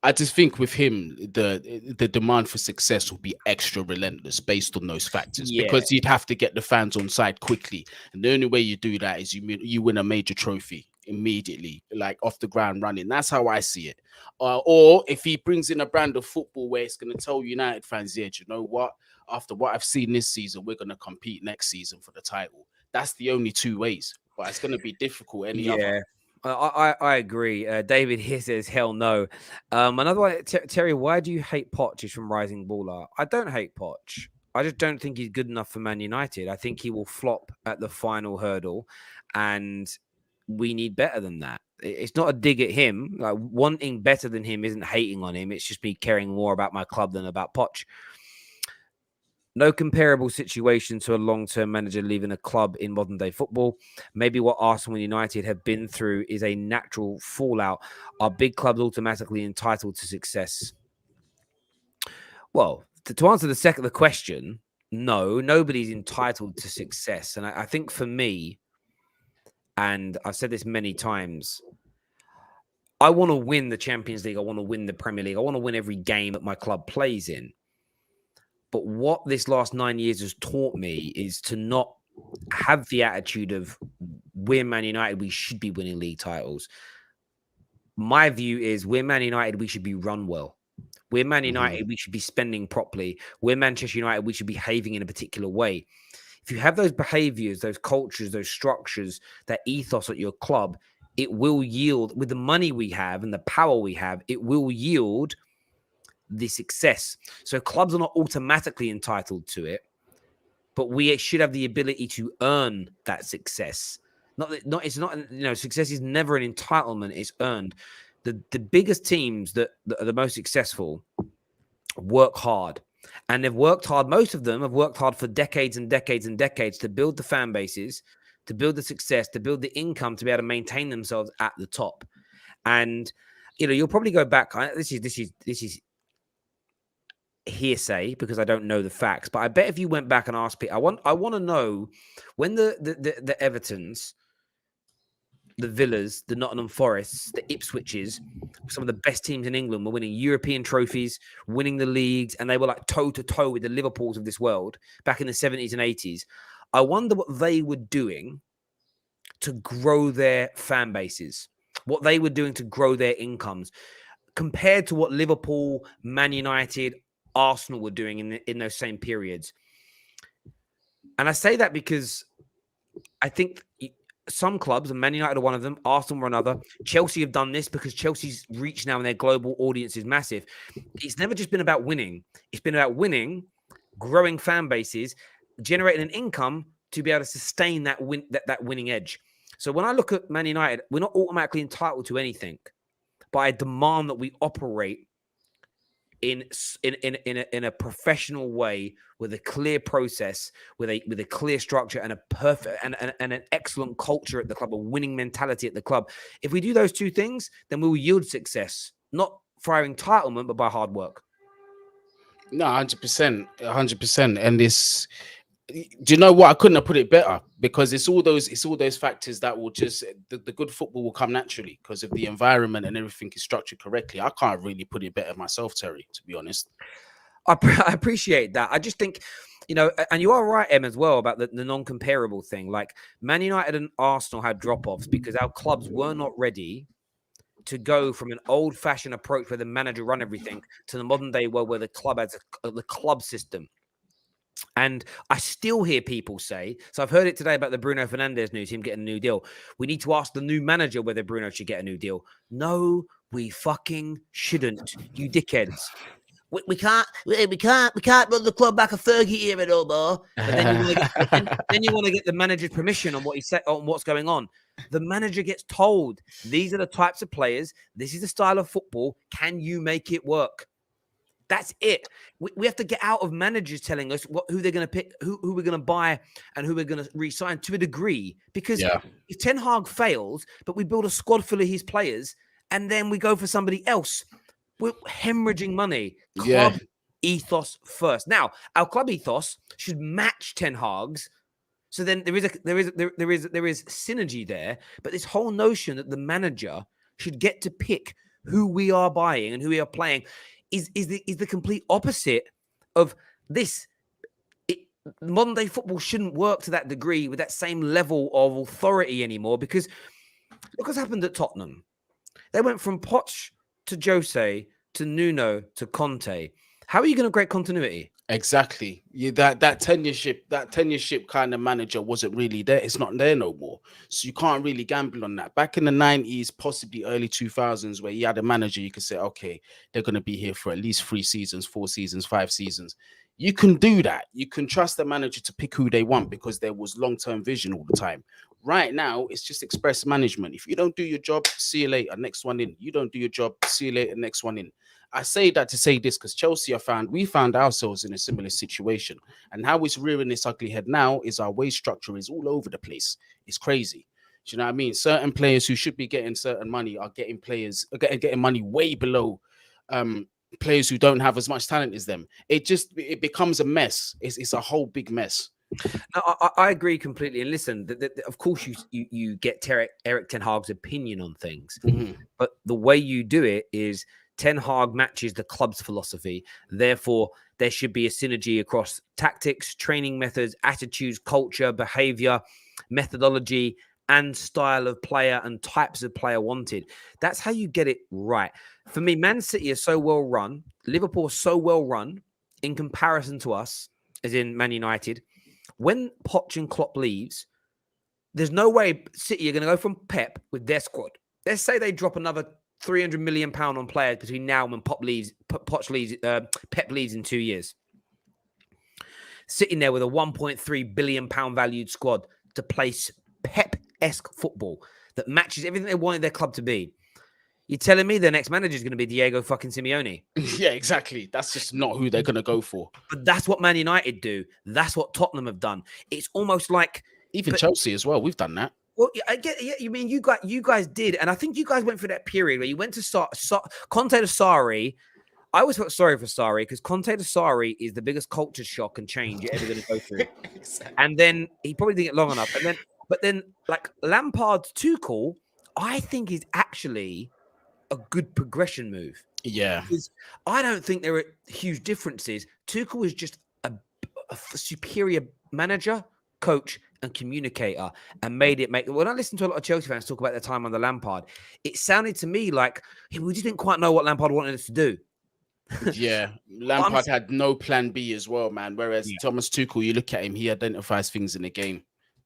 I just think with him, the demand for success will be extra relentless based on those factors, Yeah. because you'd have to get the fans on side quickly, and the only way you do that is you win a major trophy immediately, like off the ground running. That's how I see it. Or if he brings in a brand of football where it's going to tell United fans, yeah, do you know what? After what I've seen this season, we're going to compete next season for the title. That's the only two ways, but it's going to be difficult any other. I agree. David here says, hell no. Another one, Terry, why do you hate Poch? Is from Rising Baller. I don't hate Poch. I just don't think he's good enough for Man United. I think he will flop at the final hurdle, and we need better than that. It's not a dig at him. Like, wanting better than him isn't hating on him. It's just me caring more about my club than about Poch. No comparable situation to a long-term manager leaving a club in modern-day football. Maybe what Arsenal and United have been through is a natural fallout. Are big clubs automatically entitled to success? Well, to answer the question, no, nobody's entitled to success. And I think for me, and I've said this many times, I want to win the Champions League. I want to win the Premier League. I want to win every game that my club plays in. But what this last 9 years has taught me is to not have the attitude of we're Man United, we should be winning league titles. My view is we're Man United, we should be run well. We're Man United, we should be spending properly. We're Manchester United, we should be behaving in a particular way. If you have those behaviors, those cultures, those structures, that ethos at your club, it will yield, with the money we have and the power we have, it will yield the success. So clubs are not automatically entitled to it, but we should have the ability to earn that success. Success is never an entitlement, it's earned. The biggest teams that are the most successful work hard, and they've worked hard. Most of them have worked hard for decades and decades and decades to build the fan bases, to build the success, to build the income, to be able to maintain themselves at the top. And you'll probably go back. This is hearsay because I don't know the facts, but I bet if you went back and asked people, I want to know when the Evertons, the Villas, the Nottingham Forests, the Ipswiches, some of the best teams in England, were winning European trophies, winning the leagues, and they were like toe to toe with the Liverpools of this world back in the 70s and 80s. I wonder what they were doing to grow their fan bases, what they were doing to grow their incomes, compared to what Liverpool, Man United, Arsenal were doing in those same periods. And I say that because I think some clubs, and Man United are one of them, Arsenal are another, Chelsea have done this because Chelsea's reach now and their global audience is massive. It's never just been about winning. It's been about winning, growing fan bases, generating an income to be able to sustain that winning edge. So when I look at Man United, we're not automatically entitled to anything, but I demand that we operate in a professional way, with a clear process, with a clear structure, and a perfect and an excellent culture at the club, a winning mentality at the club. If we do those two things, then we will yield success, not for entitlement, but by hard work. No, 100%. And this, do you know what? I couldn't have put it better, because it's all those factors that will just the good football will come naturally because of the environment and everything is structured correctly. I can't really put it better myself, Terry, to be honest. I appreciate that. I just think, and you are right, Em, as well, about the non-comparable thing. Like, Man United and Arsenal had drop-offs because our clubs were not ready to go from an old-fashioned approach where the manager run everything to the modern day world where the club has the club system. And I still hear people say, so I've heard it today about the Bruno Fernandes news, him getting a new deal. We need to ask the new manager whether Bruno should get a new deal. No, we fucking shouldn't, you dickheads. we can't run the club back a Fergie era no more. But then you want to get the manager's permission on what he said, on what's going on. The manager gets told, these are the types of players. This is the style of football. Can you make it work? That's it. We have to get out of managers telling us who they're going to pick, who we're going to buy, and who we're going to re-sign to a degree. Because if Ten Hag fails, but we build a squad full of his players, and then we go for somebody else, we're hemorrhaging money. Club ethos first. Now, our club ethos should match Ten Hag's. So then there is synergy there. But this whole notion that the manager should get to pick who we are buying and who we are playing is the complete opposite of this. Modern day football shouldn't work to that degree with that same level of authority anymore, because look what's happened at Tottenham. They went from Poch to Jose to Nuno to Conte. How are you going to create continuity? Exactly. That tenureship kind of manager wasn't really there. It's not there no more. So you can't really gamble on that. Back in the 90s, possibly early 2000s, where you had a manager, you could say, okay, they're going to be here for at least 3 seasons, 4 seasons, 5 seasons. You can do that. You can trust the manager to pick who they want because there was long-term vision all the time. Right now, it's just express management. If you don't do your job, see you later, next one in. You don't do your job, see you later, next one in. I say that to say this because Chelsea we found ourselves in a similar situation. And how it's rearing its ugly head now is our wage structure is all over the place. It's crazy. Do you know what I mean? Certain players who should be getting certain money are getting money way below players who don't have as much talent as them. It becomes a mess. It's a whole big mess. No, I agree completely. And listen, of course, you get Eric Ten Hag's opinion on things, but the way you do it is Ten Hag matches the club's philosophy. Therefore, there should be a synergy across tactics, training methods, attitudes, culture, behavior, methodology, and style of player and types of player wanted. That's how you get it right. For me, Man City is so well run. Liverpool is so well run in comparison to us, as in Man United. When Poch and Klopp leaves, there's no way City are going to go from Pep with their squad. Let's say they drop another £300 million on players between now and when Pep leaves in 2 years. Sitting there with a £1.3 billion valued squad to place Pep-esque football that matches everything they wanted their club to be. You're telling me their next manager is going to be Diego fucking Simeone? Yeah, exactly. That's just not who they're going to go for. But that's what Man United do. That's what Tottenham have done. It's almost like even Chelsea as well. We've done that. Well, I get. Yeah, you mean you guys did, and I think you guys went through that period where you went to Conte to Sarri. I always felt sorry for Sarri because Conte to Sarri is the biggest culture shock and change you're ever going to go through. Exactly. And then he probably didn't get long enough. But then like Lampard to Tuchel, I think is actually a good progression move. Yeah, because I don't think there are huge differences. Tuchel is just a superior manager, coach, and communicator, and made it make. When I listen to a lot of Chelsea fans talk about their time on the Lampard, it sounded to me like we just didn't quite know what Lampard wanted us to do. Yeah, Lampard had no plan B as well, man. Whereas Thomas Tuchel, you look at him, he identifies things in the game,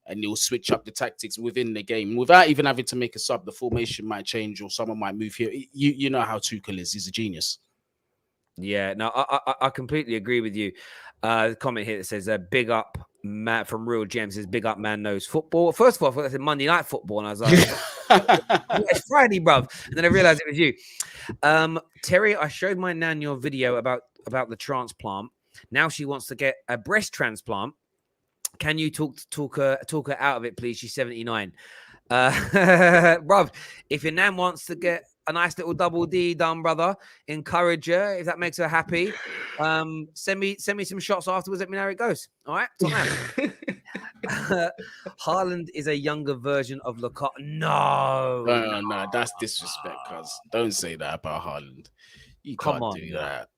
and he'll switch up the tactics within the game without even having to make a sub. The formation might change, or someone might move here. You know how Tuchel is; he's a genius. Yeah, no, I completely agree with you. The comment here that says big up Matt from Real Gems says big up man knows football. First of all, I thought that said Monday Night Football, and I was like, it's Friday, bruv. And then I realized it was you. Terry, I showed my nan your video about the transplant. Now she wants to get a breast transplant. Can you talk her out of it, please? She's 79. Bruv, if your nan wants to get a nice little double D done, brother, encourage her if that makes her happy. Send me some shots afterwards. Let me know how it goes. All right, Haaland is a younger version of Lukaku. No, that's disrespect. Cuz don't say that about Haaland. You can't do that.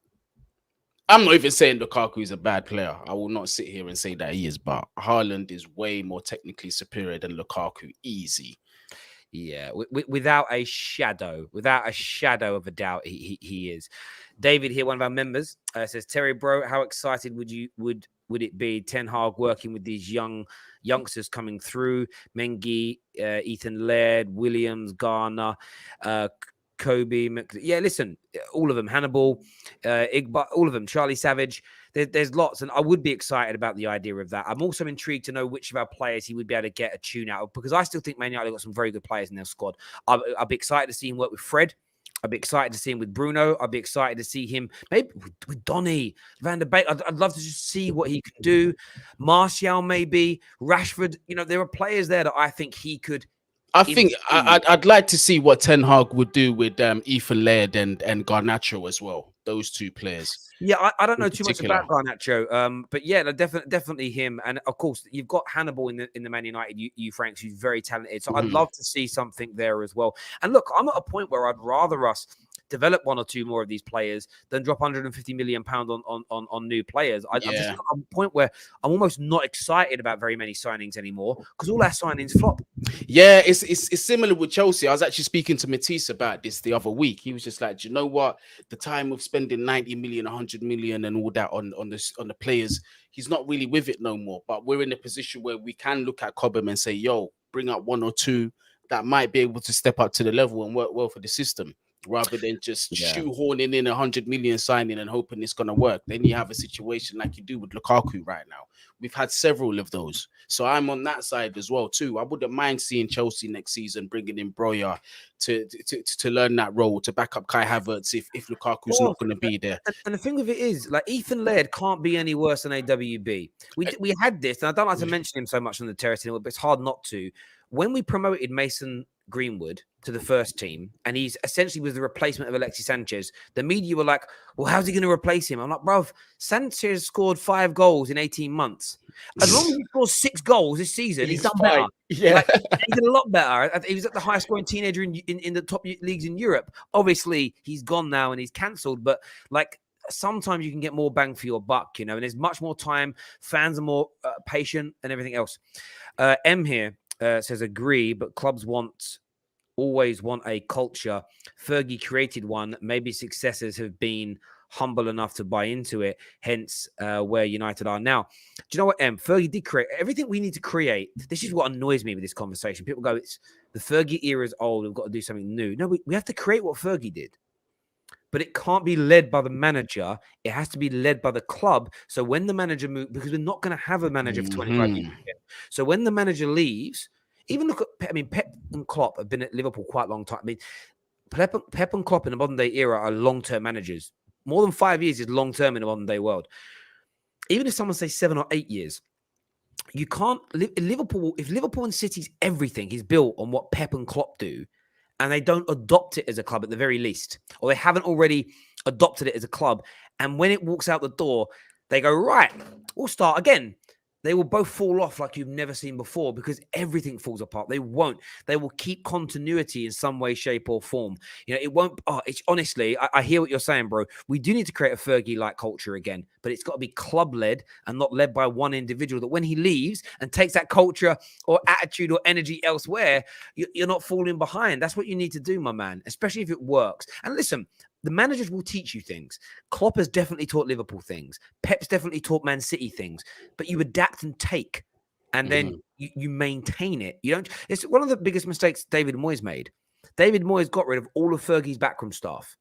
I'm not even saying Lukaku is a bad player. I will not sit here and say that he is, but Haaland is way more technically superior than Lukaku. Easy. Yeah, without a shadow of a doubt, he is. David here, one of our members, says, Terry, bro, how excited would it be Ten Hag working with these youngsters coming through? Mengi, Ethan Laird, Williams, Garner, Kobe, yeah, listen, all of them, Hannibal, Igba, all of them, Charlie Savage. There's lots, and I would be excited about the idea of that. I'm also intrigued to know which of our players he would be able to get a tune out of, because I still think Man United got some very good players in their squad. I'll be excited to see him work with Fred. I'd be excited to see him with Bruno. I'd be excited to see him maybe with Donny, Van der Beek. I'd love to just see what he can do. Martial, maybe Rashford. There are players there that I think he could. I think I'd like to see what Ten Hag would do with Ethan Laird and Garnacho as well. Those two players. Yeah, I don't know too much about Garnacho, but yeah, definitely him. And of course, you've got Hannibal in the Man United, you Franks, who's very talented. So I'd love to see something there as well. And look, I'm at a point where I'd rather us develop one or two more of these players than drop 150 million pounds on new players. I'm just at a point where I'm almost not excited about very many signings anymore because all our signings flop. Yeah, it's similar with Chelsea. I was actually speaking to Matisse about this the other week. He was just like, do you know what? The time of spending 90 million, 100 million and all that on the players, he's not really with it no more. But we're in a position where we can look at Cobham and say, yo, bring up one or two that might be able to step up to the level and work well for the system, rather than just shoehorning in 100 million signing and hoping it's going to work. Then you have a situation like you do with Lukaku right now. We've had several of those. So I'm on that side as well, too. I wouldn't mind seeing Chelsea next season bringing in Broya to learn that role, to back up Kai Havertz if Lukaku's not going to be there. And the thing with it is, like, Ethan Laird can't be any worse than AWB. We had this, and I don't like to mention him so much on the Terrace anymore, but it's hard not to. When we promoted Mason Greenwood to the first team, and he's essentially was the replacement of Alexis Sanchez, the media were like, well, how's he going to replace him? I'm like, bruv, Sanchez scored 5 goals in 18 months. As long as he scores 6 goals this season, he's done better. Yeah. Like, he did a lot better. He was at the highest scoring teenager in the top leagues in Europe. Obviously, he's gone now and he's cancelled, but like, sometimes you can get more bang for your buck, and there's much more time. Fans are more patient and everything else. M here says, agree, but clubs always want a culture. Fergie created one. Maybe successors have been humble enough to buy into it, hence where United are now. Do you know what, M? Fergie did create everything we need to create. This is what annoys me with this conversation. People go, it's the Fergie era is old. We've got to do something new. No, we have to create what Fergie did. But it can't be led by the manager. It has to be led by the club. So when the manager moves, because we're not going to have a manager for 25 years. So when the manager leaves, even look at, Pep and Klopp have been at Liverpool quite a long time. Pep and Klopp in the modern day era are long-term managers. More than 5 years is long-term in the modern day world. Even if someone says 7 or 8 years, you can't live in Liverpool. If Liverpool and City's everything is built on what Pep and Klopp do, and they don't adopt it as a club at the very least, or they haven't already adopted it as a club, and when it walks out the door, they go, right, we'll start again. They will both fall off like you've never seen before because everything falls apart. They won't. They will keep continuity in some way, shape, or form. It won't. It's honestly, I hear what you're saying, bro. We do need to create a Fergie-like culture again, but it's got to be club-led and not led by one individual. That when he leaves and takes that culture or attitude or energy elsewhere, you're not falling behind. That's what you need to do, my man, especially if it works. And listen, the managers will teach you things. Klopp has definitely taught Liverpool things. Pep's definitely taught Man City things. But you adapt and take, and then you maintain it. You don't. It's one of the biggest mistakes David Moyes made. David Moyes got rid of all of Fergie's backroom staff,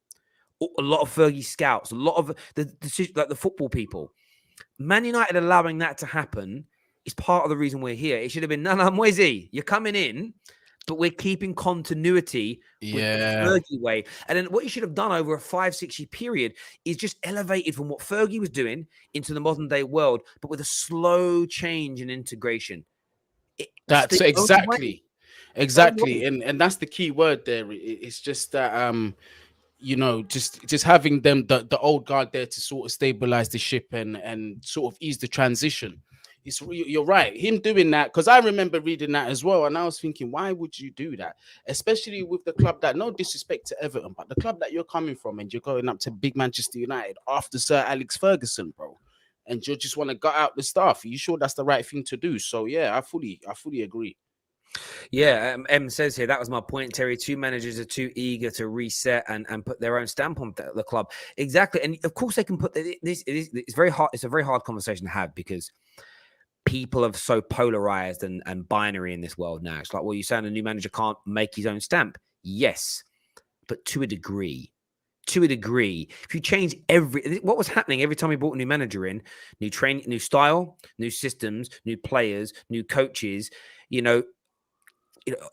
a lot of Fergie's scouts, a lot of the football people. Man United allowing that to happen is part of the reason we're here. It should have been, no, Moisey, you're coming in, but we're keeping continuity with the Fergie way. And then what you should have done over a 5-6 year period is just elevated from what Fergie was doing into the modern day world, but with a slow change and integration. That's exactly. And that's the key word there. It's just that, just having them, the old guard there to sort of stabilize the ship and sort of ease the transition. You're right. Him doing that, because I remember reading that as well, and I was thinking, why would you do that? Especially with the club that, no disrespect to Everton, but the club that you're coming from, and you're going up to big Manchester United after Sir Alex Ferguson, bro, and you just want to gut out the staff. Are you sure that's the right thing to do? So yeah, I fully agree. Yeah, M says here, that was my point, Terry. 2 managers are too eager to reset and put their own stamp on the club. Exactly. And of course they can put this. It's very hard. It's a very hard conversation to have because people are so polarized and binary in this world now. It's like, well, you're saying a new manager can't make his own stamp. Yes. but to a degree. If you change what was happening every time we brought a new manager in, new training, new style, new systems, new players, new coaches,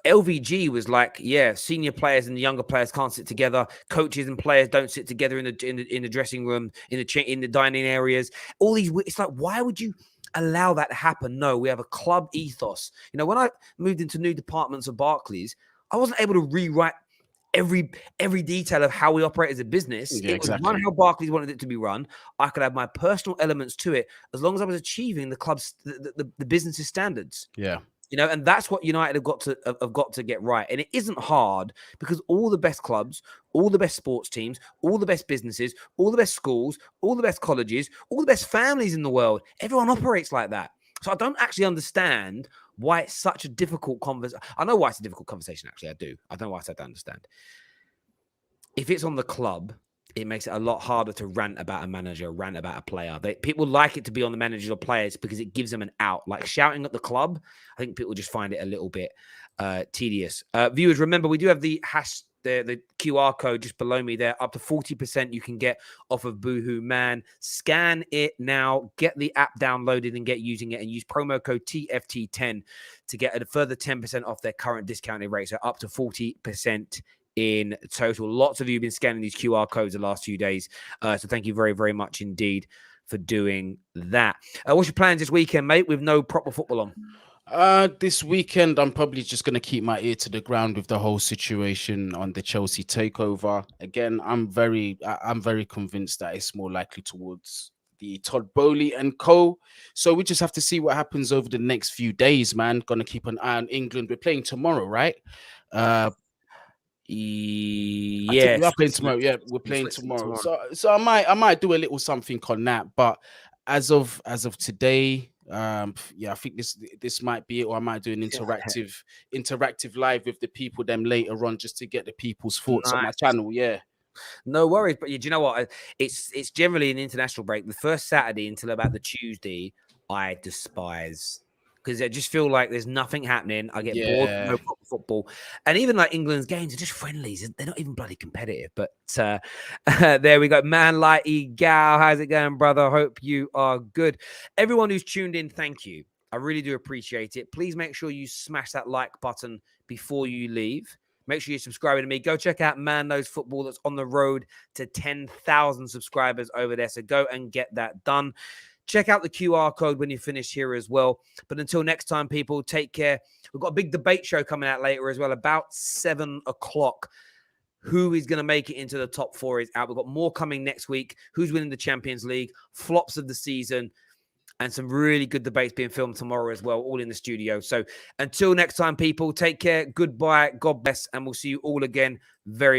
LVG was like, yeah, senior players and the younger players can't sit together. Coaches and players don't sit together in the dressing room, in the dining areas. All these, it's like, why would you allow that to happen? No, we have a club ethos. When I moved into new departments of Barclays, I wasn't able to rewrite every detail of how we operate as a business. Yeah, it was exactly. run how Barclays wanted it to be run. I could have my personal elements to it as long as I was achieving the club's the business's standards. Yeah. And that's what United have got to get right. And it isn't hard because all the best clubs, all the best sports teams, all the best businesses, all the best schools, all the best colleges, all the best families in the world, everyone operates like that. So I don't actually understand why it's such a difficult conversation. I know why it's a difficult conversation, actually. I do. I don't know why I said I don't understand. If it's on the club, it makes it a lot harder to rant about a manager, rant about a player. People like it to be on the managers or players because it gives them an out. Like shouting at the club, I think people just find it a little bit tedious. Viewers, remember, we do have the QR code just below me there. Up to 40% you can get off of Boohoo Man. Scan it now. Get the app downloaded and get using it. And use promo code TFT10 to get a further 10% off their current discounted rate. So up to 40% in total. Lots of you have been scanning these QR codes the last few days. So thank you very, very much indeed for doing that. What's your plans this weekend, mate, with no proper football on? This weekend, I'm probably just going to keep my ear to the ground with the whole situation on the Chelsea takeover. Again, I'm very convinced that it's more likely towards the Todd Boehly and co. So we just have to see what happens over the next few days, man. Going to keep an eye on England. We're playing tomorrow, right? Yeah, we are playing tomorrow. Yeah, we're playing tomorrow. So I might do a little something on that. But as of today, I think this might be it, or I might do an interactive live with the people them later on, just to get the people's thoughts on my channel. Yeah. No worries, but do you know what? It's generally an international break. The first Saturday until about the Tuesday, I despise because I just feel like there's nothing happening. I get bored with no football, and even like England's games are just friendlies. They're not even bloody competitive. But there we go. Man like Gal, how's it going, brother? Hope you are good. Everyone who's tuned in, thank you. I really do appreciate it. Please make sure you smash that like button before you leave. Make sure you're subscribing to me. Go check out Man Knows Football. That's on the road to 10,000 subscribers over there. So go and get that done. Check out the QR code when you finish here as well. But until next time, people, take care. We've got a big debate show coming out later as well, about 7 o'clock. Who is going to make it into the top 4 is out. We've got more coming next week. Who's winning the Champions League? Flops of the season. And some really good debates being filmed tomorrow as well, all in the studio. So until next time, people, take care. Goodbye. God bless. And we'll see you all again very